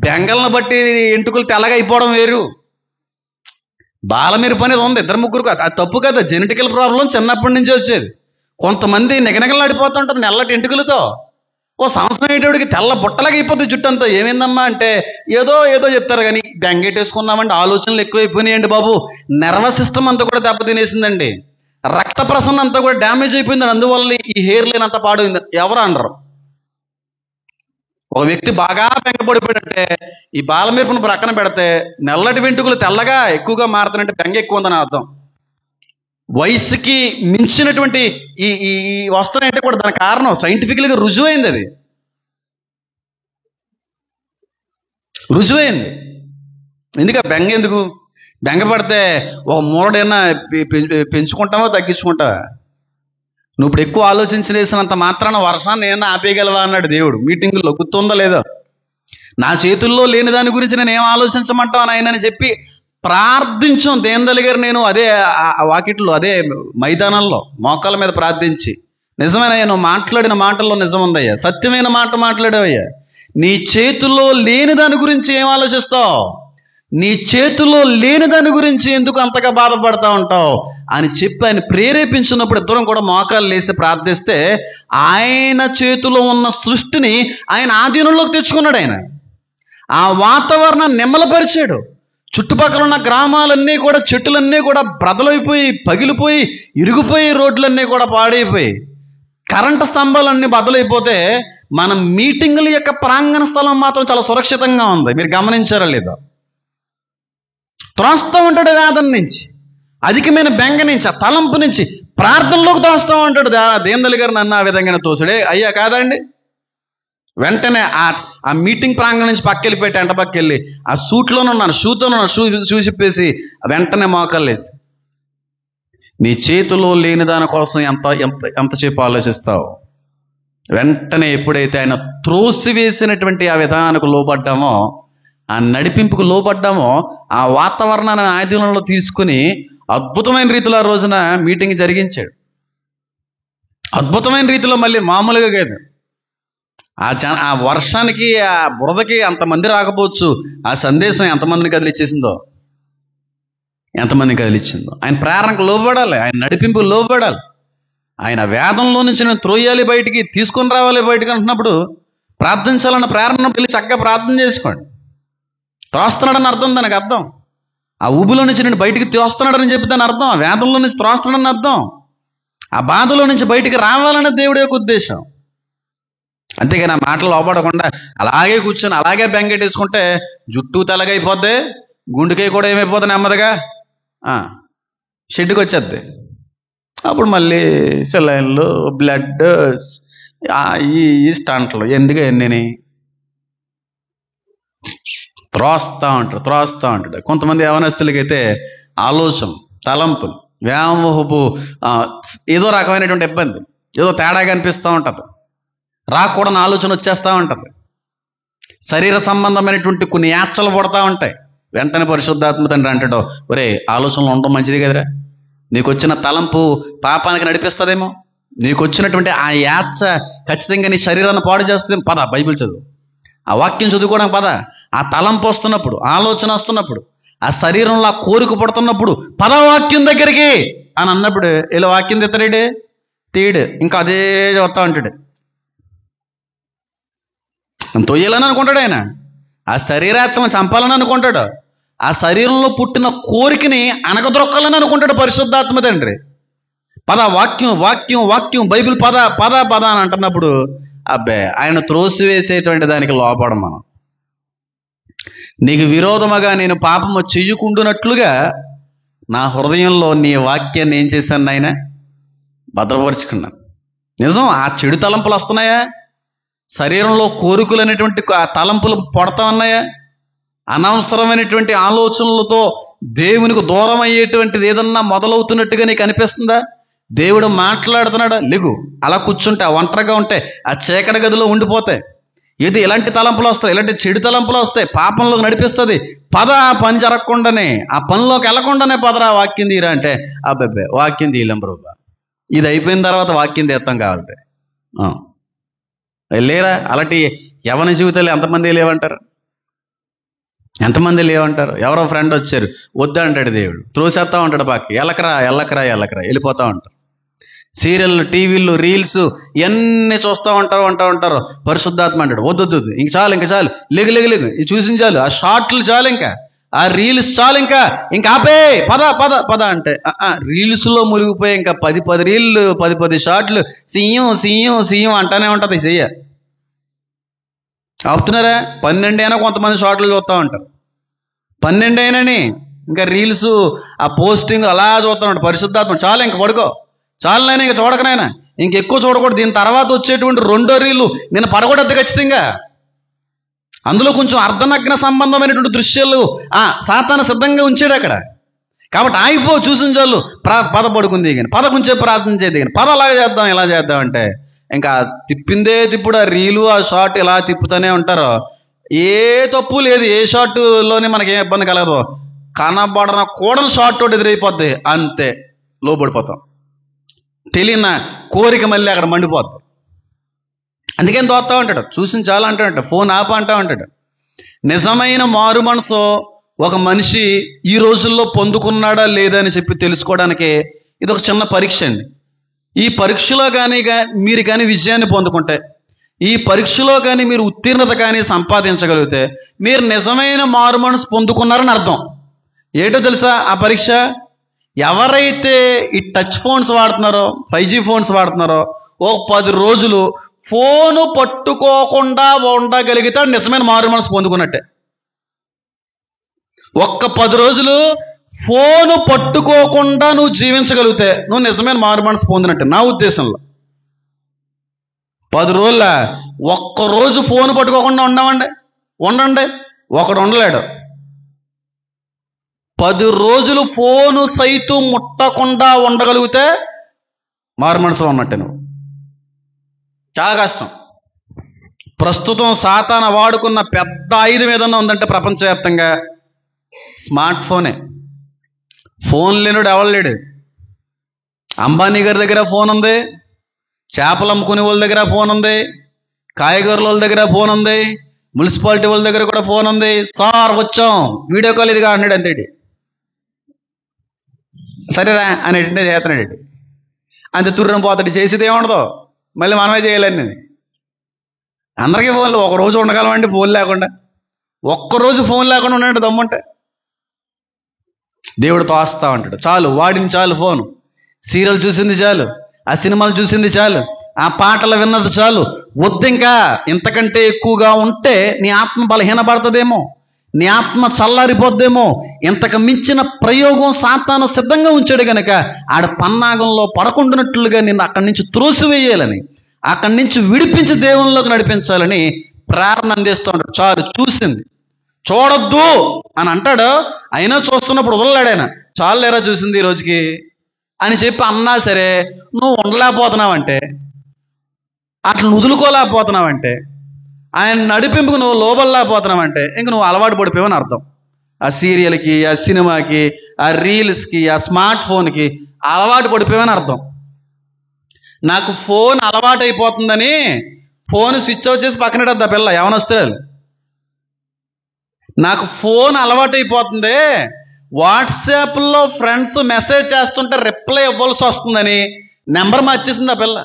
బెంగలను బట్టి ఎంటుకలు తెల్లగా అయిపోవడం వేరు. బాల మెరుపు అనేది ఉంది 2-3 కాదు, అది తప్పు కదా. జెనెటికల్ ప్రాబ్లం చిన్నప్పటి నుంచి వచ్చేది. కొంతమంది నిగనిగలాడిపోతుంటుంది నల్లటి ఎంటుకలతో. ఓ సంవత్సరం అయ్యేటోడికి తెల్ల బుట్టలాగా అయిపోతుంది జుట్టు అంతా. ఏమైందమ్మా అంటే ఏదో చెప్తారు కానీ బెంగెట్టేసుకున్నామంటే ఆలోచనలు ఎక్కువైపోయినాయండి బాబు. నర్వస్ సిస్టమ్ అంతా కూడా దెబ్బతినేసిందండి. రక్త ప్రసరణ అంతా కూడా డ్యామేజ్ అయిపోయిందండి. అందువల్ల ఈ హెయిర్ లైన్ అంతా పాడైంది. ఎవరు అనరు. ఒక వ్యక్తి బాగా బెంగపడిపోయాడంటే ఈ బాలమెరుపును ప్రక్కన పెడితే నల్లటి వెంట్రుకలు తెల్లగా ఎక్కువగా మారుతానంటే బెంగ ఎక్కువ ఉందని అర్థం. వయసుకి మించినటువంటి ఈ వస్తున్నాయంటే కూడా దాని కారణం సైంటిఫికల్గా రుజువైంది. అది రుజువైంది. బెంగ ఎందుకు? బెంగ పడితే ఒక మూడైనా పెంచుకుంటావో తగ్గించుకుంటావా? నువ్వు ఇప్పుడు ఎక్కువ ఆలోచించేసినంత మాత్రాన వర్షాన్ని ఏమన్నా ఆపేయగలవా అన్నాడు దేవుడు. మీటింగుల్లో గుర్తుందో లేదో, నా చేతుల్లో లేని దాని గురించి నేను ఏం ఆలోచించమంటావు నాయన అని చెప్పి ప్రార్థించాం. దేందలి గారు నేను అదే వాకిట్లో అదే మైదానంలో మోకాళ్ళ మీద ప్రార్థించి, నిజమేనయ్యా నువ్వు మాట్లాడిన మాటల్లో నిజం ఉందయ్యా, సత్యమైన మాట మాట్లాడావయ్యా. నీ చేతుల్లో లేని దాని గురించి ఏం ఆలోచిస్తావు? నీ చేతుల్లో లేని దాని గురించి ఎందుకు అంతగా బాధపడతా ఉంటావు అని చెప్పి ఆయన ప్రేరేపించినప్పుడు ఇద్దరం కూడా మోకాళ్ళు లేసి ప్రార్థిస్తే ఆయన చేతిలో ఉన్న సృష్టిని ఆయన ఆధీనంలోకి తెచ్చుకున్నాడు. ఆయన ఆ వాతావరణాన్ని నిమ్మలపరిచాడు. చుట్టుపక్కల ఉన్న గ్రామాలన్నీ కూడా, చెట్టులన్నీ కూడా బ్రదలైపోయి పగిలిపోయి ఇరిగిపోయి, రోడ్లన్నీ కూడా పాడైపోయి, కరెంటు స్తంభాలన్నీ బద్దలైపోతే మన మీటింగుల యొక్క ప్రాంగణ స్థలం మాత్రం చాలా సురక్షితంగా ఉంది. మీరు గమనించారా లేదా? త్రోస్తూ ఉంటాడు వేదన నుంచి, అధికమైన బెంగ నుంచి, ఆ తలంపు నుంచి ప్రార్థనలోకి తోస్తూ ఉంటాడు. దేందలి గారు నన్ను ఆ విధంగానే తోసాడే అయ్యా కాదండి. వెంటనే ఆ మీటింగ్ ప్రాంగణం నుంచి పక్కెళ్ళిపోయి టెంట పక్కెళ్ళి ఆ షూతోనున్నాను షూ చెప్పేసి వెంటనే మోకాళ్ళేసి, నీ చేతిలో లేని దాని కోసం ఎంతసేపు ఆలోచిస్తావు? వెంటనే ఎప్పుడైతే ఆయన త్రోసివేసినటువంటి ఆ విధానానికి లోపడ్డామో, ఆ నడిపింపుకు లోపడ్డామో, ఆ వాతావరణాన్ని ఆధీనంలో తీసుకుని అద్భుతమైన రీతిలో ఆ రోజున మీటింగ్ జరిగించాడు. అద్భుతమైన రీతిలో, మళ్ళీ మామూలుగా కాదు. ఆ వర్షానికి ఆ బురదకి అంతమంది రాకపోవచ్చు, ఆ సందేశం ఎంతమందిని కదిలిచ్చేసిందో. ఆయన ప్రేరణకు లోబడాలి, ఆయన నడిపింపుకు లోబడాలి. ఆయన వేదంలో నుంచి నేను త్రోయాలి బయటికి, తీసుకొని రావాలి బయటికి అంటున్నప్పుడు ప్రార్థించాలన్న ప్రేరణ వెళ్ళి చక్కగా ప్రార్థన చేసుకోండి. త్రోస్తున్నాడని అర్థం, దానికి అర్థం ఆ ఊబిలో నుంచి నేను బయటికి తోస్తున్నాడని చెప్పి దాని అర్థం, ఆ వేదంలో నుంచి త్రోస్తున్నాడని అర్థం, ఆ బాధలో నుంచి బయటికి రావాలనే దేవుడి యొక్క ఉద్దేశం. అంతేగాని ఆ మాటలు లోపడకుండా అలాగే కూర్చొని అలాగే బెంగెట్టేసుకుంటే జుట్టు తెల్లగైపోద్ది, గుండెకాయ కూడా ఏమైపోద్ది నెమ్మదిగా షెడ్డుకి వచ్చేద్ది. అప్పుడు మళ్ళీ సెలైన్లు, బ్లడ్, ఈ స్టంట్లు ఎందుకు ఎన్ని త్రోస్తూ ఉంటాడు. కొంతమంది యవనస్తులకైతే ఆలోచన, తలంపులు, వ్యామోహపు ఏదో రకమైనటువంటి ఇబ్బంది, ఏదో తేడాగా అనిపిస్తూ ఉంటుంది, రాకూడని ఆలోచన వచ్చేస్తూ ఉంటుంది, శరీర సంబంధమైనటువంటి కొన్ని యాచలు పడుతూ ఉంటాయి, వెంటనే పరిశుద్ధాత్మ తండ్రి అంటాడు, ఒరే ఆలోచనలు ఉండడం మంచిది కదరా, నీకు వచ్చిన తలంపు పాపానికి నడిపిస్తుందేమో, నీకు వచ్చినటువంటి ఆ యాత్ర ఖచ్చితంగా నీ శరీరాన్ని పాడు చేస్తుందేమో, పద బైబిల్ చదువు, ఆ వాక్యం చదువుకోవడానికి పద. ఆ తలంపు వస్తున్నప్పుడు, ఆలోచన వస్తున్నప్పుడు, ఆ శరీరంలో ఆ కోరిక పడుతున్నప్పుడు పద వాక్యం దగ్గరికి అని అన్నప్పుడు ఇలా వాక్యం తెత్తడాడే తీడు, ఇంకా అదే చదువుతా ఉంటాడు. తొయ్యాలని అనుకుంటాడు ఆయన, ఆ శరీరాత్మను చంపాలని అనుకుంటాడు, ఆ శరీరంలో పుట్టిన కోరికని అనగదొక్కాలని అనుకుంటాడు పరిశుద్ధాత్మ తండ్రి. పద వాక్యం వాక్యం వాక్యం బైబిల్ పద పద పద అని అంటున్నప్పుడు అబ్బే ఆయన త్రోసివేసేటువంటి దానికి లోపడం మనం. నీకు విరోధముగా నేను పాపము చెయ్యకుండునట్లుగా నా హృదయంలో నీ వాక్యాన్ని ఏం చేశాను నాయన, భద్రపరుచుకున్నాను. నిజం, ఆ చెడు తలంపులు వస్తున్నాయా, శరీరంలో కోరికలు అనేటువంటి ఆ తలంపులు పడతా ఉన్నాయా, అనవసరమైనటువంటి ఆలోచనలతో దేవునికి దూరం అయ్యేటువంటిది ఏదన్నా మొదలవుతున్నట్టుగా నీకు అనిపిస్తుందా? దేవుడు మాట్లాడుతున్నాడా? లేగు, అలా కూర్చుంటే ఒంటరిగా ఉంటే ఆ చీకటి గదిలో ఉండిపోతాయి. ఏది ఇలాంటి తలంపులు వస్తాయి, ఇలాంటి చెడు తలంపులు వస్తాయి, పాపంలోకి నడిపిస్తుంది. పద ఆ పని జరగకుండానే, ఆ పనిలోకి వెళ్ళకుండానే పదరా వాక్యం తీరా అంటే అబ్బాబ్బే వాక్యం తీయలేం బ్రోబా, ఇది అయిపోయిన తర్వాత వాక్యం తీస్తాం కావాలి లేరా. అలాంటి యవన జీవితాలు ఎంతమంది లేవంటారు, ఎంతమంది లేవంటారు. ఎవరో ఫ్రెండ్ వచ్చారు, వద్దా అంటాడు దేవుడు, త్రోసేస్తా ఉంటాడు పక్కకి, ఎల్లకరా ఎల్లకరా ఎల్లకరా వెళ్ళిపోతా ఉంటారు. సీరియల్, టీవీలు, రీల్స్ ఇవన్నీ చూస్తూ ఉంటారు. పరిశుద్ధాత్మ అంటాడు వద్దు, ఇంక చాలు లెగు ఇది చూసించాలు, ఆ షార్ట్లు చాలు, ఇంకా ఆ రీల్స్ చాలు, ఇంకా ఆపే పద పద పద అంటే రీల్స్లో మునిగిపోయి ఇంకా 10 రీళ్ళు 10 షార్ట్లు సీయం అంటానే ఉంటుంది. చెయ్య ఆపుతున్నారా? 12 అయినా కొంతమంది షార్ట్లు చూస్తూ ఉంటారు, 12 అయినని ఇంకా రీల్స్ ఆ పోస్టింగ్ అలా చూస్తూ ఉంటాడు. పరిశుద్ధాత్మ చాలు ఇంక పడుకో, చాలు నాయన ఇంక చూడకనైనా, ఇంకెక్కువ చూడకూడదు. దీని తర్వాత వచ్చేటువంటి 2వ రీలు నేను పడకూడదు ఖచ్చితంగా. అందులో కొంచెం అర్ధనగ్న సంబంధమైనటువంటి దృశ్యాలు సాతాను సిద్ధంగా ఉంచాడు అక్కడ. కాబట్టి ఆగిపో, చూసిన చాలు, పద పడుకుంది దిగాను, పద కొంచెం ప్రార్థన చేయదిగాను, పద అలాగే చేద్దాం ఇలా చేద్దాం అంటే ఇంకా తిప్పిందే తిప్పుడు ఆ రీలు ఆ షార్ట్ ఇలా తిప్పుతూనే ఉంటారు. ఏ తప్పు లేదు, ఏ షార్ట్లోనే మనకి ఏం ఇబ్బంది కలగదు. కనబడన కూడని షార్ట్ తోటి ఎదురైపోద్ది, అంతే లోపడిపోతాం. తెలియన కోరిక మళ్ళీ అక్కడ మండిపోద్ది. అందుకని తోస్తా ఉంటాడు, చూసిన చాలా అంటా ఉంటాడు, ఫోన్ ఆప అంటా ఉంటాడు. నిజమైన మారు మనసు ఒక మనిషి ఈ రోజుల్లో పొందుకున్నాడా లేదా అని చెప్పి తెలుసుకోవడానికి ఇది ఒక చిన్న పరీక్ష అండి. ఈ పరీక్షలో కానీ మీరు కానీ విజయాన్ని పొందుకుంటే, ఈ పరీక్షలో కానీ మీరు ఉత్తీర్ణత కానీ సంపాదించగలిగితే మీరు నిజమైన మారు మనసు పొందుకున్నారని అర్థం. ఏంటో తెలుసా ఆ పరీక్ష? ఎవరైతే ఈ టచ్ ఫోన్స్ వాడుతున్నారో, 5G ఫోన్స్ వాడుతున్నారో, ఒక 10 రోజులు ఫోను పట్టుకోకుండా ఉండగలిగితే నిజమైన మారు మనసు పొందుకున్నట్టే. ఒక్క 10 రోజులు ఫోను పట్టుకోకుండా నువ్వు జీవించగలిగితే నువ్వు నిజమైన మారు మనసు పొందినట్టే నా ఉద్దేశంలో. 10 రోజుల ఒక్కరోజు ఫోను పట్టుకోకుండా ఉండండి, ఒకడు ఉండలేడు. 10 రోజులు ఫోను సైతం ముట్టకుండా ఉండగలిగితే మారు మనసులో ఉన్నట్టే నువ్వు. చాలా కష్టం. ప్రస్తుతం సాతాను వాడుకున్న పెద్ద ఆయుధం ఏదన్నా ఉందంటే ప్రపంచవ్యాప్తంగా స్మార్ట్ ఫోనే. ఫోన్ లేనుడు ఎవరు లేడు. అంబానీ గారి దగ్గర ఫోన్ ఉంది, చేపలు అమ్ముకునే వాళ్ళ దగ్గర ఫోన్ ఉంది, కాయగూరల వాళ్ళ దగ్గర ఫోన్ ఉంది, మున్సిపాలిటీ వాళ్ళ దగ్గర కూడా ఫోన్ ఉంది. సార్ వచ్చాం, వీడియో కాల్ ఇదిగా అన్నాడు అంతేటి, సరేరా అని ఏంటంటే చేస్తున్నాడు. అంతే తుర్రం పోతాడు, చేసేది ఏముండదు, మళ్ళీ మనమే చేయాలని. అందరికీ ఫోన్లు, ఒకరోజు ఉండగలమండి ఫోన్ లేకుండా. ఒక్కరోజు ఫోన్ లేకుండా ఉన్నాడు దమ్ముంటే. దేవుడు తోస్తా ఉంటాడు, చాలు వాడింది చాలు, ఫోను సీరియల్ చూసింది చాలు, ఆ సినిమాలు చూసింది చాలు, ఆ పాటలు విన్నది చాలు, వద్దు ఇంకా ఇంతకంటే ఎక్కువగా ఉంటే నీ ఆత్మ బలహీనపడుతుందేమో, నీ ఆత్మ చల్లారిపోద్దేమో. ఇంతకు మించిన ప్రయోగం సాతాను సిద్ధంగా ఉంచాడు కనుక ఆడ పన్నాగంలో పడకుండానట్లుగా నిన్ను అక్కడి నుంచి త్రోసివేయాలని, అక్కడి నుంచి విడిపించి దేవునిలోకి నడిపించాలని ప్రేరణ అందిస్తూ ఉంటాడు. చాలు చూసింది, చూడొద్దు అని అంటాడు, అయినా చూస్తున్నప్పుడు వదలలేడు ఆయన. చాలు లేరా చూసింది ఈ రోజుకి అని చెప్పి అన్నా సరే నువ్వు ఉండలేకపోతున్నావంటే, అట్లా వదులుకోలేకపోతున్నావంటే, ఆయన నడిపింపుకు నువ్వు లోబల్లేకపోతున్నావంటే ఇంక నువ్వు అలవాటు పడిపోయావని అర్థం. ఆ సీరియల్కి, ఆ సినిమాకి, ఆ రీల్స్కి, ఆ స్మార్ట్ ఫోన్కి అలవాటు పడిపోయామని అర్థం. నాకు ఫోన్ అలవాటు అయిపోతుందని ఫోన్ స్విచ్ ఆఫ్ చేసి పక్కనెడద్దా పిల్ల యవనస్తురాలు. నాకు ఫోన్ అలవాటు అయిపోతుంది, వాట్సాప్లో ఫ్రెండ్స్ మెసేజ్ చేస్తుంటే రిప్లై ఇవ్వాల్సి వస్తుందని నెంబర్ మార్చేసింది ఆ పిల్ల.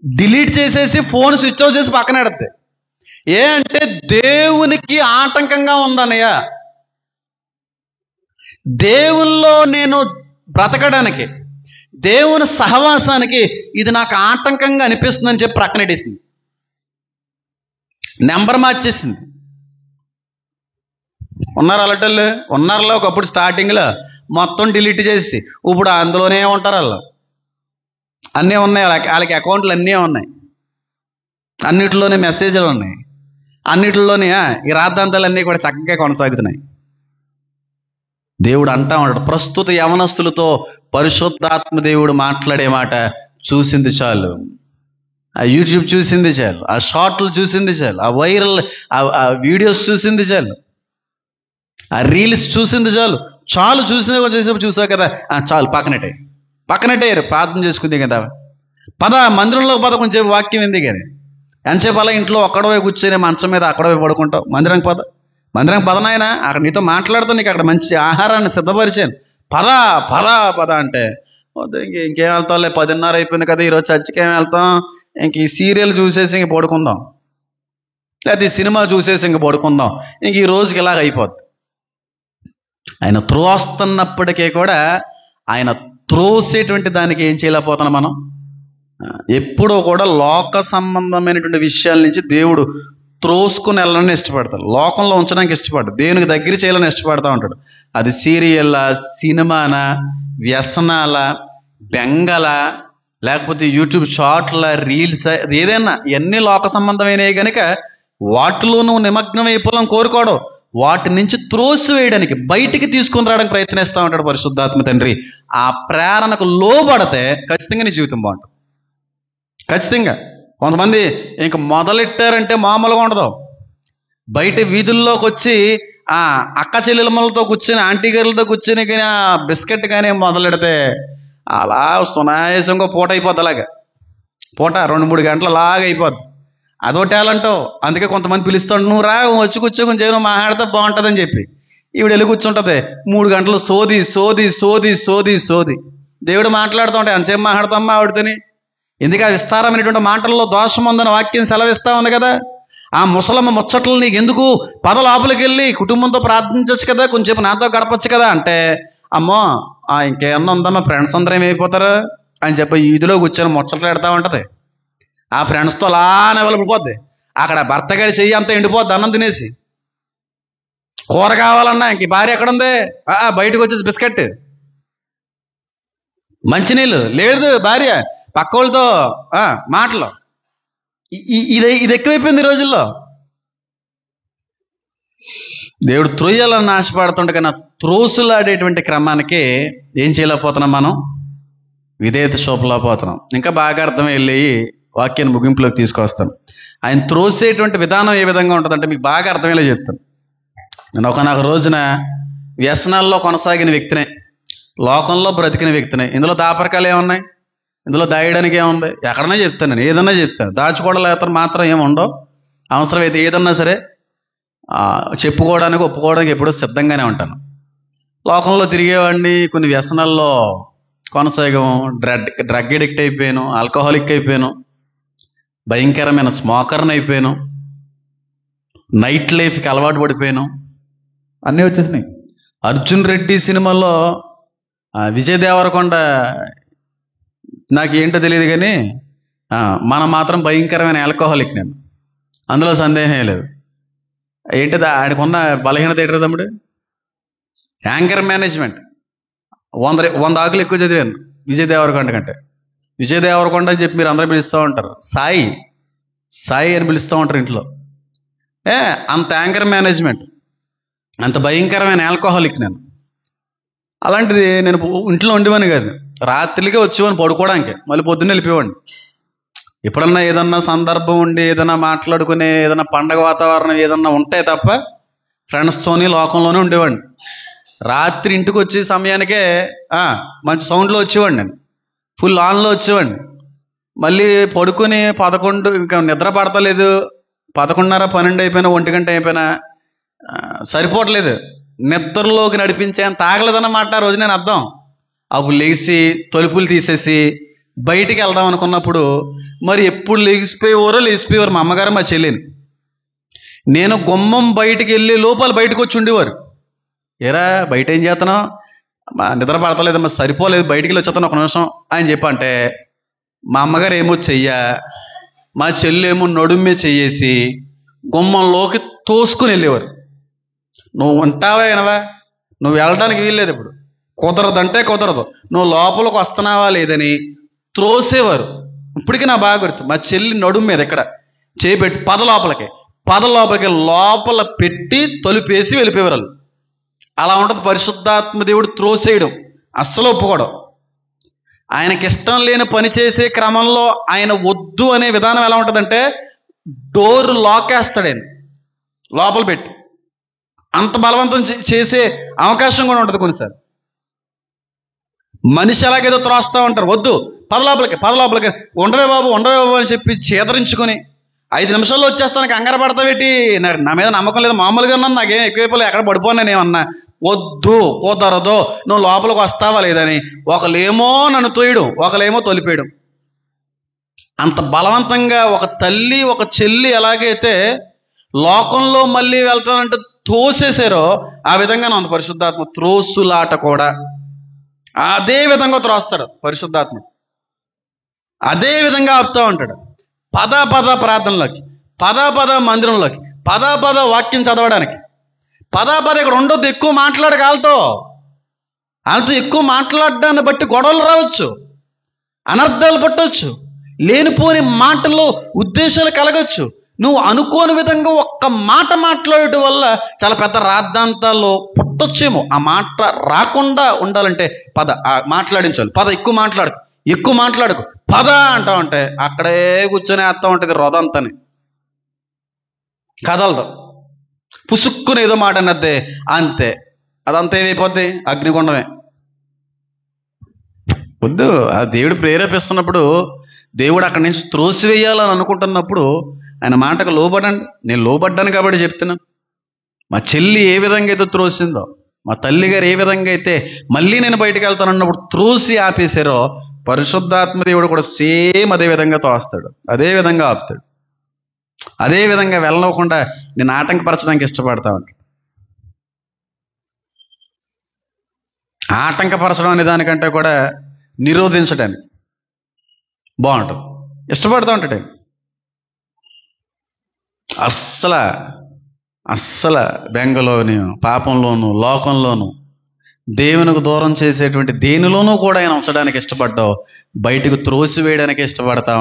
డిలీట్ చేసేసి ఫోన్ స్విచ్ ఆఫ్ చేసి పక్కన పెడద్ది. ఏ అంటే దేవునికి ఆటంకంగా ఉందన్నయ్య. దేవుల్లో నేను బ్రతకడానికి, దేవుని సహవాసానికి ఇది నాకు ఆటంకంగా అనిపిస్తుందని చెప్పి ప్రక్కనెట్టేసింది, నెంబర్ మార్చేసింది. ఉన్నారు అలటోళ్ళు, ఉన్నారులో ఒకప్పుడు స్టార్టింగ్లో మొత్తం డిలీట్ చేసి ఇప్పుడు అందులోనే ఉంటారు. వాళ్ళు అన్నీ ఉన్నాయి, వాళ్ళకి అకౌంట్లు అన్నీ ఉన్నాయి, అన్నిటిలోనే మెసేజ్లు ఉన్నాయి, అన్నిటిలోనే ఈ రాద్ధాంతాలన్నీ కూడా చక్కగా కొనసాగుతున్నాయి. దేవుడు అంటా ఉన్నాడు, ప్రస్తుత యవనస్తులతో పరిశుద్ధాత్మ దేవుడు మాట్లాడే మాట చూసింది చాలు, ఆ యూట్యూబ్ చూసింది చాలు, ఆ షార్ట్లు చూసింది చాలు, ఆ వైరల్ ఆ వీడియోస్ చూసింది చాలు, ఆ రీల్స్ చూసింది చాలు. చాలు చూసావు కదా, చాలు పక్కనట్టే ప్రార్థన చేసుకుంది కదా, పద మందిరంలో పద, కొంచెం వాక్యం ఉంది కానీ ఎంతసేపు అలా ఇంట్లో ఒక్కడవే కూర్చొని మంచం మీద అక్కడవే పడుకుంటావు. మందిరానికి పదనాయన, అక్కడ నీతో మాట్లాడుతాను, నీకు అక్కడ మంచి ఆహారాన్ని సిద్ధపరిచాను, పద అంటే ఇంకేం వెళ్తాంలే, 10:30 అయిపోయింది కదా, ఈరోజు చర్చికి ఏం వెళ్తాం, ఇంక ఈ సీరియల్ చూసేసి ఇంక పడుకుందాం, లేకపోతే ఈ సినిమా చూసేసి ఇంక పడుకుందాం, ఇంక ఈ రోజుకి ఇలాగ అయిపోద్ది. ఆయన త్రోస్తున్నప్పటికీ కూడా ఆయన త్రోసేటువంటి దానికి ఏం చేయలేకపోతున్నాం మనం. ఎప్పుడూ కూడా లోక సంబంధమైనటువంటి విషయాల నుంచి దేవుడు త్రోసుకుని వెళ్ళాలని ఇష్టపడతాడు, లోకంలో ఉంచడానికి ఇష్టపడతాడు, దేవునికి దగ్గర చేయాలని ఇష్టపడతా ఉంటాడు. అది సీరియల్, సినిమానా, వ్యసనాల, బెంగల, లేకపోతే యూట్యూబ్ షార్ట్ల, రీల్స్, ఏదైనా ఇవన్నీ లోక సంబంధమైనవి కనుక వాటిలో నువ్వు నిమగ్నం అయిపోవాలని కోరుకోవడం, వాటి నుంచి త్రోసివేయడానికి, బయటికి తీసుకుని రావడానికి ప్రయత్నిస్తూ ఉంటాడు పరిశుద్ధాత్మ తండ్రి. ఆ ప్రేరణకు లోబడితే ఖచ్చితంగా నీ జీవితం బాగుంటుంది. ఖచ్చితంగా. కొంతమంది ఇంక మొదలెట్టారంటే మామూలుగా ఉండదు. బయట వీధుల్లోకి వచ్చి ఆ అక్క చెల్లెలమ్మలతో కూర్చొని, ఆంటీ గారులతో కూర్చొని కానీ ఆ బిస్కెట్ కానీ మొదలెడితే అలా సునాయాసంగా పూట అయిపోద్ది. అలాగా పూట 2-3 గంటలు అలాగ అయిపోద్ది. అదో టాలెంటో. అందుకే కొంతమంది పిలుస్తాడు, నువ్వు రా వచ్చి కూర్చోకొని చేయను మాట్లాడితే బాగుంటుందని చెప్పి. ఈవిడ వెళ్ళి కూర్చుంటుంది 3 గంటలు సోది సోది సోది సోది సోది. దేవుడు మాట్లాడుతూ ఉంటాయి, అంతసేపు మాట్లాడతామ్మా ఆవిడతోని. ఎందుకు ఆ విస్తారమైనటువంటి మాటల్లో దోషం ఉందని వాక్యం సెలవిస్తా ఉంది కదా. ఆ ముసలమ్మ ముచ్చట్లు నీకు ఎందుకు, పద లోపలికి వెళ్ళి కుటుంబంతో ప్రార్థించవచ్చు కదా, కొంచెంసేపు నాతో గడపచ్చు కదా అంటే, అమ్మో ఇంకేమన్నా ఉందమ్మా, ఫ్రెండ్స్ అందరూ ఏమైపోతారు అని చెప్పి ఈదిలో కూర్చొని ముచ్చట్లు పెడతా ఉంటుంది. ఆ ఫ్రెండ్స్తో అలా నిలబడిపోద్ది. అక్కడ భర్త గారి చెయ్యి అంతా ఎండిపోద్ది అన్నం తినేసి. కూర కావాలన్నా ఇంక భార్య ఎక్కడుంది, బయటకు వచ్చేసి బిస్కెట్, మంచినీళ్ళు లేదు భార్య, పక్క వాళ్ళతో మాటలు. ఇది ఎక్కువైపోయింది ఈ రోజుల్లో. దేవుడు త్రోయాలని ఆశపడుతుంటే కానీ త్రోసులాడేటువంటి క్రమానికి ఏం చేయలేకపోతున్నాం మనం, విధేయత చూపలేకపోతున్నాం. ఇంకా బాగా అర్థం వెళ్ళి వాక్యాన్ని ముగింపులోకి తీసుకొస్తాను. ఆయన త్రోసేటువంటి విధానం ఏ విధంగా ఉంటుందంటే మీకు బాగా అర్థమయ్యేలా చెప్తాను. నేను ఒకనొక రోజున వ్యసనాల్లో కొనసాగిన వ్యక్తినే, లోకంలో బ్రతికిన వ్యక్తినే. ఇందులో దాపరకాలు ఏమున్నాయి, ఇందులో దాయడానికి ఏముంది, ఎక్కడన్నా చెప్తాను, నేను ఏదన్నా చెప్తాను. దాచుకోవడం మాత్రం ఏముండవు. అవసరమైతే ఏదన్నా సరే చెప్పుకోవడానికి ఒప్పుకోవడానికి ఎప్పుడూ సిద్ధంగానే ఉంటాను. లోకంలో తిరిగేవాడిని, కొన్ని వ్యసనాల్లో కొనసాగాము, డ్రగ్ ఎడిక్ట్ అయిపోయాను, ఆల్కహాలిక్ అయిపోయాను, భయంకరమైన స్మోకర్ని అయిపోయాను, నైట్ లైఫ్కి అలవాటు పడిపోయాను, అన్నీ వచ్చేసినాయి. అర్జున్ రెడ్డి సినిమాలో విజయ్ దేవరకొండ నాకు ఏంటో తెలియదు కానీ మనం మాత్రం భయంకరమైన ఆల్కహాలిక్. నేను అందులో సందేహం లేదు. ఏంటిది ఆయనకున్న బలహీనత ఏంటి తమ్ముడు, యాంకర్ మేనేజ్మెంట్. 100 ఆకులు ఎక్కువ చదివాను విజయ్ దేవరకొండ కంటే. విజయ్ దేవరకొండ అని చెప్పి మీరు అందరూ పిలుస్తూ ఉంటారు, సాయి అని పిలుస్తూ ఉంటారు ఇంట్లో. అంత యాంకర్ మేనేజ్మెంట్, అంత భయంకరమైన ఆల్కహాలిక్ నేను. అలాంటిది నేను ఇంట్లో ఉండేవాడిని కాదు, రాత్రికే వచ్చేవాడిని పడుకోవడానికి, మళ్ళీ పొద్దున్న వెళ్ళిపోయేవాడిని. ఎప్పుడన్నా ఏదన్నా సందర్భం ఉండి ఏదైనా మాట్లాడుకునే ఏదైనా పండగ వాతావరణం ఏదన్నా ఉంటే తప్ప ఫ్రెండ్స్తోని లోకంలోనే ఉండేవాడిని. రాత్రి ఇంటికి వచ్చే సమయానికే మంచి సౌండ్లో వచ్చేవాడిని, నేను ఫుల్ ఆన్లో వచ్చేవాడిని. మళ్ళీ పడుకొని 11 ఇంకా నిద్ర పడతలేదు, 11:30 12 అయిపోయినా 1 గంట అయిపోయినా సరిపోవట్లేదు, నిద్రలోకి నడిపించే అంత ఆగలేదన్నమాట ఆ రోజు నేను అర్థం. అప్పుడు లేచి తలుపులు తీసేసి బయటికి వెళ్దాం అనుకున్నప్పుడు మరి ఎప్పుడు లేచిపోయేవారు మా అమ్మగారు మా చెల్లిని. నేను గుమ్మం బయటికి వెళ్ళి లోపల బయటకు వచ్చి ఉండేవారు. ఏరా బయట ఏం చేస్తున్నావు, నిద్ర పడతలేదమ్మా, సరిపోలేదు, బయటికి వెళ్ళి వచ్చేస్తాను 1 నిమిషం అని చెప్పంటే మా అమ్మగారు ఏమో మా చెల్లి ఏమో నడుమే చెయ్యేసి గుమ్మంలోకి తోసుకుని వెళ్ళేవారు. నువ్వు ఉంటావా ఏనవా, నువ్వు వెళ్ళడానికి వీల్లేదు, ఇప్పుడు కుదరదంటే కుదరదు, నువ్వు లోపలికి వస్తున్నావా లేదని త్రోసేవారు. ఇప్పటికీ నా బాగా గుర్తు. మా చెల్లి నడుము మీద ఇక్కడ చేపెట్టి పద లోపలికి లోపల పెట్టి తలుపేసి వెళ్ళిపోయేవారు. అలా ఉంటుంది పరిశుద్ధాత్మ దేవుడు త్రోసేయడం, అస్సలు ఒప్పుకోవడం. ఆయనకి ఇష్టం లేని పని చేసే క్రమంలో ఆయన వద్దు అనే విధానం ఎలా ఉంటుందంటే డోర్ లాకేస్తాడు ఆయన లోపల పెట్టి. అంత బలవంతం చేసే అవకాశం కూడా ఉంటుంది కొన్నిసార్లు. మనిషి ఎలాగేదో త్రోస్తూ ఉంటారు, వద్దు పద లోపలికి ఉండవే బాబు అని చెప్పి చేదరించుకొని 5 నిమిషాల్లో వచ్చేస్తాను, కంగారు పడతావేటి, నా మీద నమ్మకం లేదు, మామూలుగా ఉన్నాను, నాకేం ఎక్కువైపోలే, ఎక్కడ పడిపోను నేనేమన్నా, వద్దు కుదరదు, నువ్వు లోపలికి వస్తావా లేదని ఒకళ్ళేమో నన్ను తోయడం, ఒకళ్ళేమో తొలిపేయడం. అంత బలవంతంగా ఒక తల్లి ఒక చెల్లి ఎలాగైతే లోకంలో మళ్ళీ వెళ్తానంటే తోసేసారో ఆ విధంగా అంత పరిశుద్ధాత్మ త్రోసులాట కూడా అదే విధంగా త్రోస్తాడు పరిశుద్ధాత్మ. అదే విధంగా ఆపుతూ ఉంటాడు. పద ప్రార్థనలోకి, పద మందిరంలోకి, పద వాక్యం చదవడానికి, పద ఇక్కడ ఉండొద్దు. ఎక్కువ మాట్లాడక వాళ్ళతో ఎక్కువ మాట్లాడడాన్ని బట్టి గొడవలు రావచ్చు, అనర్థాలు పట్టవచ్చు, లేనిపోని మాటల్లో ఉద్దేశాలు కలగచ్చు. నువ్వు అనుకోని విధంగా ఒక్క మాట మాట్లాడటం వల్ల చాలా పెద్ద రాద్ధాంతాల్లో పుట్టొచ్చేమో. ఆ మాట రాకుండా ఉండాలంటే మాట్లాడించాలి. ఎక్కువ మాట్లాడకు పద అంటా ఉంటే అక్కడే కూర్చొని వేస్తూ ఉంటుంది రొదంతని, కదలదు. పుసుక్కుని ఏదో మాట అన్నద్దే అంతే, అదంతా ఏమైపోద్ది, అగ్నిగుండమే. వద్దు. ఆ దేవుడు ప్రేరేపిస్తున్నప్పుడు, దేవుడు అక్కడి నుంచి త్రోసివేయాలని అనుకుంటున్నప్పుడు ఆయన మాటకు లోబడండి. నేను లోబడ్డాను కాబట్టి చెప్తున్నాను. మా చెల్లి ఏ విధంగా అయితే త్రోసిందో, మా తల్లి గారు ఏ విధంగా అయితే మళ్ళీ నేను బయటకు వెళ్తానన్నప్పుడు త్రోసి ఆపేశారో, పరిశుద్ధాత్మ దేవుడు కూడా సేమ్ అదే విధంగా తోస్తాడు, అదే విధంగా ఆపుతాడు, అదే విధంగా వెళ్ళకుండా నేను ఆటంకపరచడానికి ఇష్టపడతా ఉంటాడు. ఆటంకపరచడం అనే దానికంటే కూడా నిరోధించడానికి బాగుంటుంది, ఇష్టపడుతూ ఉంటాడు. అస్సలు బెంగలోను, పాపంలోను, లోకంలోను, దేవునికి దూరం చేసేటువంటి దేనిలోనూ కూడా ఆయన ఉంచడానికి ఇష్టపడ్డావు, బయటకు త్రోసివేయడానికి ఇష్టపడతా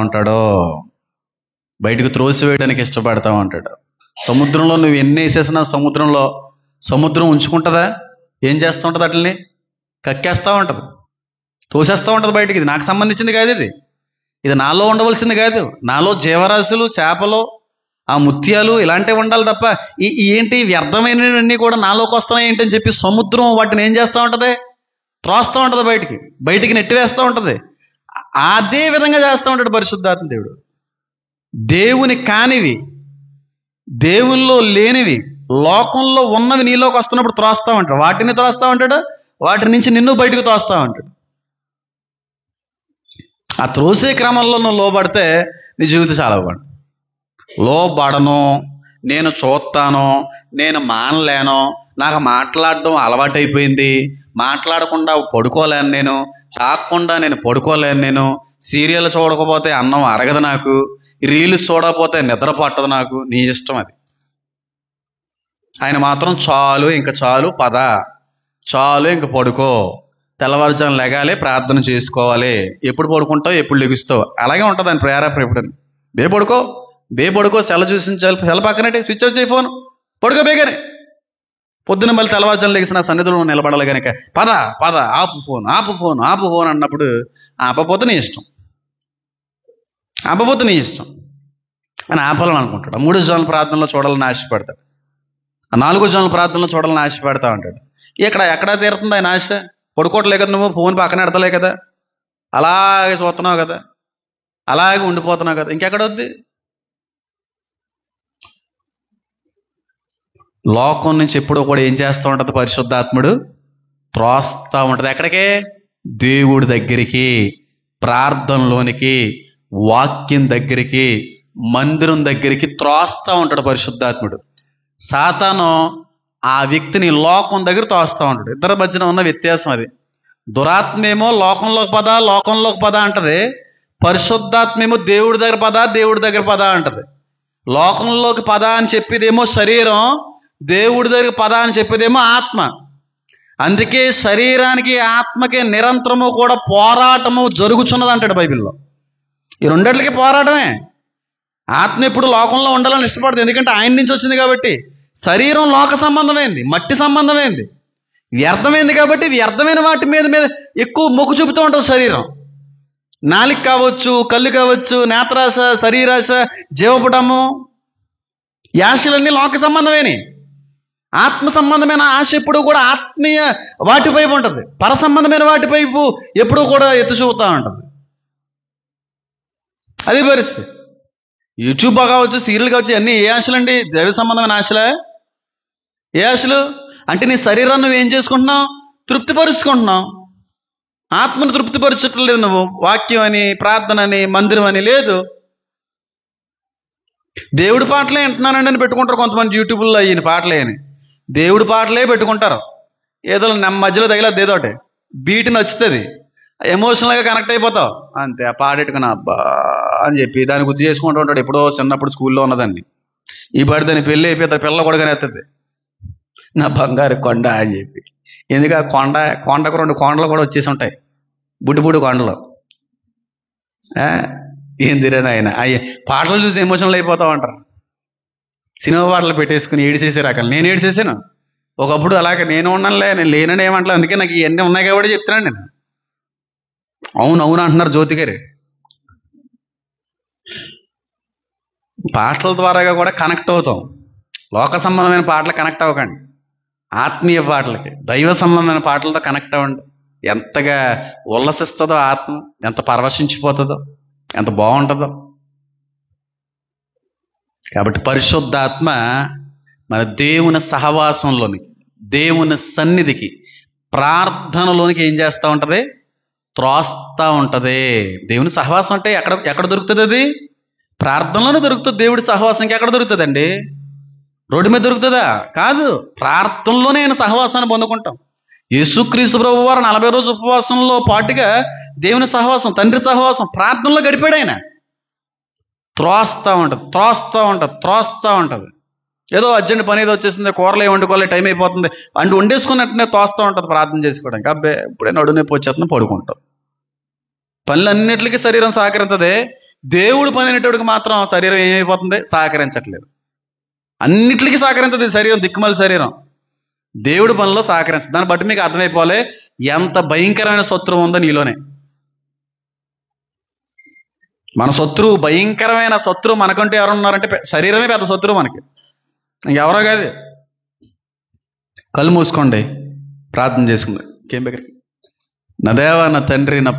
ఉంటాడు. సముద్రంలో నువ్వు ఎన్ని వేసేసినా సముద్రం ఉంచుకుంటుందా? ఏం చేస్తూ ఉంటుంది? అట్లని కక్కేస్తూ ఉంటుంది, తోసేస్తూ ఉంటుంది బయటికి. ఇది నాకు సంబంధించింది కాదు, ఇది నాలో ఉండవలసింది కాదు. నాలో జీవరాశులు, చేపలు, ఆ ముత్యాలు ఇలాంటివి ఉండాలి తప్ప ఏంటి వ్యర్థమైనవన్నీ కూడా నాలోకి వస్తున్నాయి ఏంటని చెప్పి సముద్రం వాటిని ఏం చేస్తూ ఉంటుంది? త్రోస్తూ ఉంటుంది, బయటికి నెట్టివేస్తూ ఉంటుంది. అదే విధంగా చేస్తూ ఉంటాడు పరిశుద్ధాత్మ దేవుడు. దేవుని కానివి, దేవుల్లో లేనివి, లోకంలో ఉన్నవి నీలోకి వస్తున్నప్పుడు త్రోస్తూ ఉంటాడు. వాటిని త్రోస్తూ ఉంటాడు, వాటి నుంచి నిన్ను బయటకు తోస్తూ ఉంటాడు. ఆ త్రోసే క్రమంలో నువ్వు లోబడితే నీ జీవితం చాలా బాగుంటుంది. లోబడను, నేను చూస్తాను, నేను మానలేను, నాకు మాట్లాడడం అలవాటైపోయింది, మాట్లాడకుండా పడుకోలేను, నేను తాగకుండా నేను పడుకోలేను, నేను సీరియల్ చూడకపోతే అన్నం అరగదు, నాకు రీల్స్ చూడకపోతే నిద్ర పట్టదు, నాకు నీ ఇష్టం అది. ఆయన మాత్రం చాలు, ఇంక చాలు, చాలు, ఇంక పడుకో, తెల్లవారుజాము లెగాలి, ప్రార్థన చేసుకోవాలి, ఎప్పుడు పడుకుంటావు, ఎప్పుడు లెగుస్తావు, అలాగే ఉంటుంది ఆయన ప్రేరేపణ. పడుకో, సెల చూసించాలి, సెల పక్కనట్టే స్విచ్ ఆఫ్ చేయి, ఫోన్ పడుకో బేగానే. పొద్దున మళ్ళీ తెల్లవారుజాము లెగిసి నా సన్నిధిలో నిలబడాలి కనుక పద ఆపు ఫోన్ అన్నప్పుడు ఆపపోతే నీ ఇష్టం అని ఆపాలని అనుకుంటాడు. 3 జాముల ప్రార్థనలో చూడాలని ఆశపడతాడు. ఆ 4 జనుల ప్రార్థనలో చూడాలని ఆశ పెడతా ఉంటాడు. ఎక్కడ తీరుతుంది ఆయన ఆశ? పడుకోవట్లే కదా, నువ్వు ఫోన్ పక్కన ఎడతలే కదా, అలాగే చూస్తున్నావు కదా, అలాగే ఉండిపోతున్నావు కదా, ఇంకెక్కడ వద్ది? లోకం నుంచి ఎప్పుడో కూడా ఏం చేస్తూ ఉంటుంది పరిశుద్ధాత్ముడు? త్రోస్తూ ఉంటుంది. ఎక్కడికే? దేవుడి దగ్గరికి, ప్రార్థనలోనికి, వాక్యం దగ్గరికి, మందిరం దగ్గరికి త్రోస్తూ ఉంటాడు పరిశుద్ధాత్ముడు. సాతాను ఆ వ్యక్తిని లోకం దగ్గర తోస్తూ ఉంటాడు. ఇద్దరి మధ్యన ఉన్న వ్యత్యాసం అది. దురాత్మేమో లోకంలోకి పద అంటది, పరిశుద్ధాత్మేమో దేవుడి దగ్గర పద అంటది. లోకంలోకి పద అని చెప్పేదేమో శరీరం, దేవుడి దగ్గర పద అని చెప్పేదేమో ఆత్మ. అందుకే శరీరానికి ఆత్మకి నిరంతరము కూడా పోరాటము జరుగుచున్నది అంటాడు బైబిల్లో. ఈ రెండిట్లకి పోరాటమే. ఆత్మ ఎప్పుడు లోకంలో ఉండాలని ఇష్టపడదు, ఎందుకంటే ఆయన నుంచి వచ్చింది కాబట్టి. శరీరం లోక సంబంధమైంది, మట్టి సంబంధమైంది, వ్యర్థమైంది కాబట్టి వ్యర్థమైన వాటి మీద ఎక్కువ మొగ్గు చూపుతూ ఉంటుంది శరీరం. నాలిక కావచ్చు, కళ్ళు కావచ్చు, నేత్రాశ, శరీరాశ, జీవపుటము, యాశలన్నీ లోక సంబంధమైనవి. ఆత్మ సంబంధమైన ఆశ ఎప్పుడు కూడా ఆత్మీయ వాటిపైపు ఉంటుంది, పర సంబంధమైన వాటిపైపు ఎప్పుడూ కూడా ఎత్తు చూపుతూ ఉంటుంది. అది పరిస్థితి. యూట్యూబ్ కావచ్చు, సీరియల్ కావచ్చు, అన్నీ ఏ ఆశలండి? దైవ సంబంధమైన ఆశలే. ఏ ఆశలు అంటే నీ శరీరాన్ని నువ్వు ఏం చేసుకుంటున్నావు? తృప్తిపరుచుకుంటున్నావు. ఆత్మను తృప్తిపరచట్లేదు నువ్వు. వాక్యం అని, ప్రార్థన అని, మందిరం అని లేదు. దేవుడి పాటలే వింటున్నానండి అని పెట్టుకుంటారు కొంతమంది యూట్యూబ్లో. ఈయన పాటలే అని దేవుడి పాటలే పెట్టుకుంటారు. ఏదో మధ్యలో తగిలేదు ఏదోటి బీట్ నచ్చుతుంది, ఎమోషనల్గా కనెక్ట్ అయిపోతావు అంతే. ఆ పాట పెట్టుకున్నా అబ్బా అని చెప్పి దాన్ని గుర్తు చేసుకుంటూ ఉంటాడు. ఎప్పుడో చిన్నప్పుడు స్కూల్లో ఉన్నదాన్ని. ఈ పాట దాన్ని పెళ్ళి అయిపోతారు, పిల్ల కూడా ఎత్తుంది, నా బంగారు కొండ అని చెప్పి. ఎందుకు? ఆ కొండకు 2 కొండలు కూడా వచ్చేసి ఉంటాయి, బుడ్డి కొండలు. ఏందిరేనా ఆయన అయ్యే పాటలు చూసి ఎమోషనల్ అయిపోతావు అంటారు. సినిమా పాటలు పెట్టేసుకుని ఏడిసేసే రకాలు. నేను ఏడిసేసాను ఒకప్పుడు. అలాగే నేను ఉన్నానులే, నేను లేనని ఏమంటలే. అందుకే నాకు ఇవన్నీ ఉన్నాయి కాబట్టి చెప్తున్నాను నేను. అవును అంటున్నారు జ్యోతి గారు. పాటల ద్వారాగా కూడా కనెక్ట్ అవుతాం. లోక సంబంధమైన పాటలు కనెక్ట్ అవ్వకండి, ఆత్మీయ పాటలకి, దైవ సంబంధమైన పాటలతో కనెక్ట్ అవ్వండి. ఎంతగా ఉల్లసిస్తుందో ఆత్మ, ఎంత పరవశించిపోతుందో, ఎంత బాగుంటుందో. కాబట్టి పరిశుద్ధాత్మ మన దేవుని సహవాసంలోనికి, దేవుని సన్నిధికి, ప్రార్థనలోనికి ఏం చేస్తూ ఉంటుంది? త్రోస్తూ ఉంటుంది. దేవుని సహవాసం అంటే ఎక్కడ దొరుకుతుంది? అది ప్రార్థనలోనే దొరుకుతుంది. దేవుడి సహవాసం ఎక్కడ దొరుకుతుందండి? రోడ్డు మీద దొరుకుతుందా? కాదు, ప్రార్థనలోనే ఆయన సహవాసాన్ని పొందుకుంటాం. యేసుక్రీస్తు ప్రభువు వారు 40 రోజుల ఉపవాసంలో పాటుగా దేవుని సహవాసం, తండ్రి సహవాసం, ప్రార్థనలో గడిపాడు ఆయన. త్రోస్తూ ఉంటుంది. ఏదో అర్జెంట్ పని ఏదో వచ్చేసింది, కూరలు ఏమి వండుకోవాలి, టైం అయిపోతుంది అంటూ వండేసుకున్నట్టునే తోస్తూ ఉంటుంది ప్రార్థన చేసుకోవడానికి. అబ్బే ఇప్పుడే నడునొప్పి వచ్చేస్తుంది, పడుకుంటాం. పనులన్నిటికీ శరీరం సహకరిస్తుంది. దేవుడు పని అనేటోడికి మాత్రం శరీరం ఏమైపోతుంది? సహకరించట్లేదు. అన్నిటికీ సహకరించదు శరీరం, దిక్కుమాలి శరీరం. దేవుడి పనిలో సహకరించదు. దాన్ని బట్టి మీకు అర్థమైపోలే ఎంత భయంకరమైన శత్రువు ఉందో నీలోనే. మన శత్రువు, భయంకరమైన శత్రువు మనకంటూ ఎవరున్నారంటే శరీరమే పెద్ద శత్రువు మనకి, ఇంకెవరో కాదు. కళ్ళు మూసుకోండి, ప్రార్థన చేసుకుంది. ఇంకేం దగ్గర నా దేవా, నా తండ్రి, నా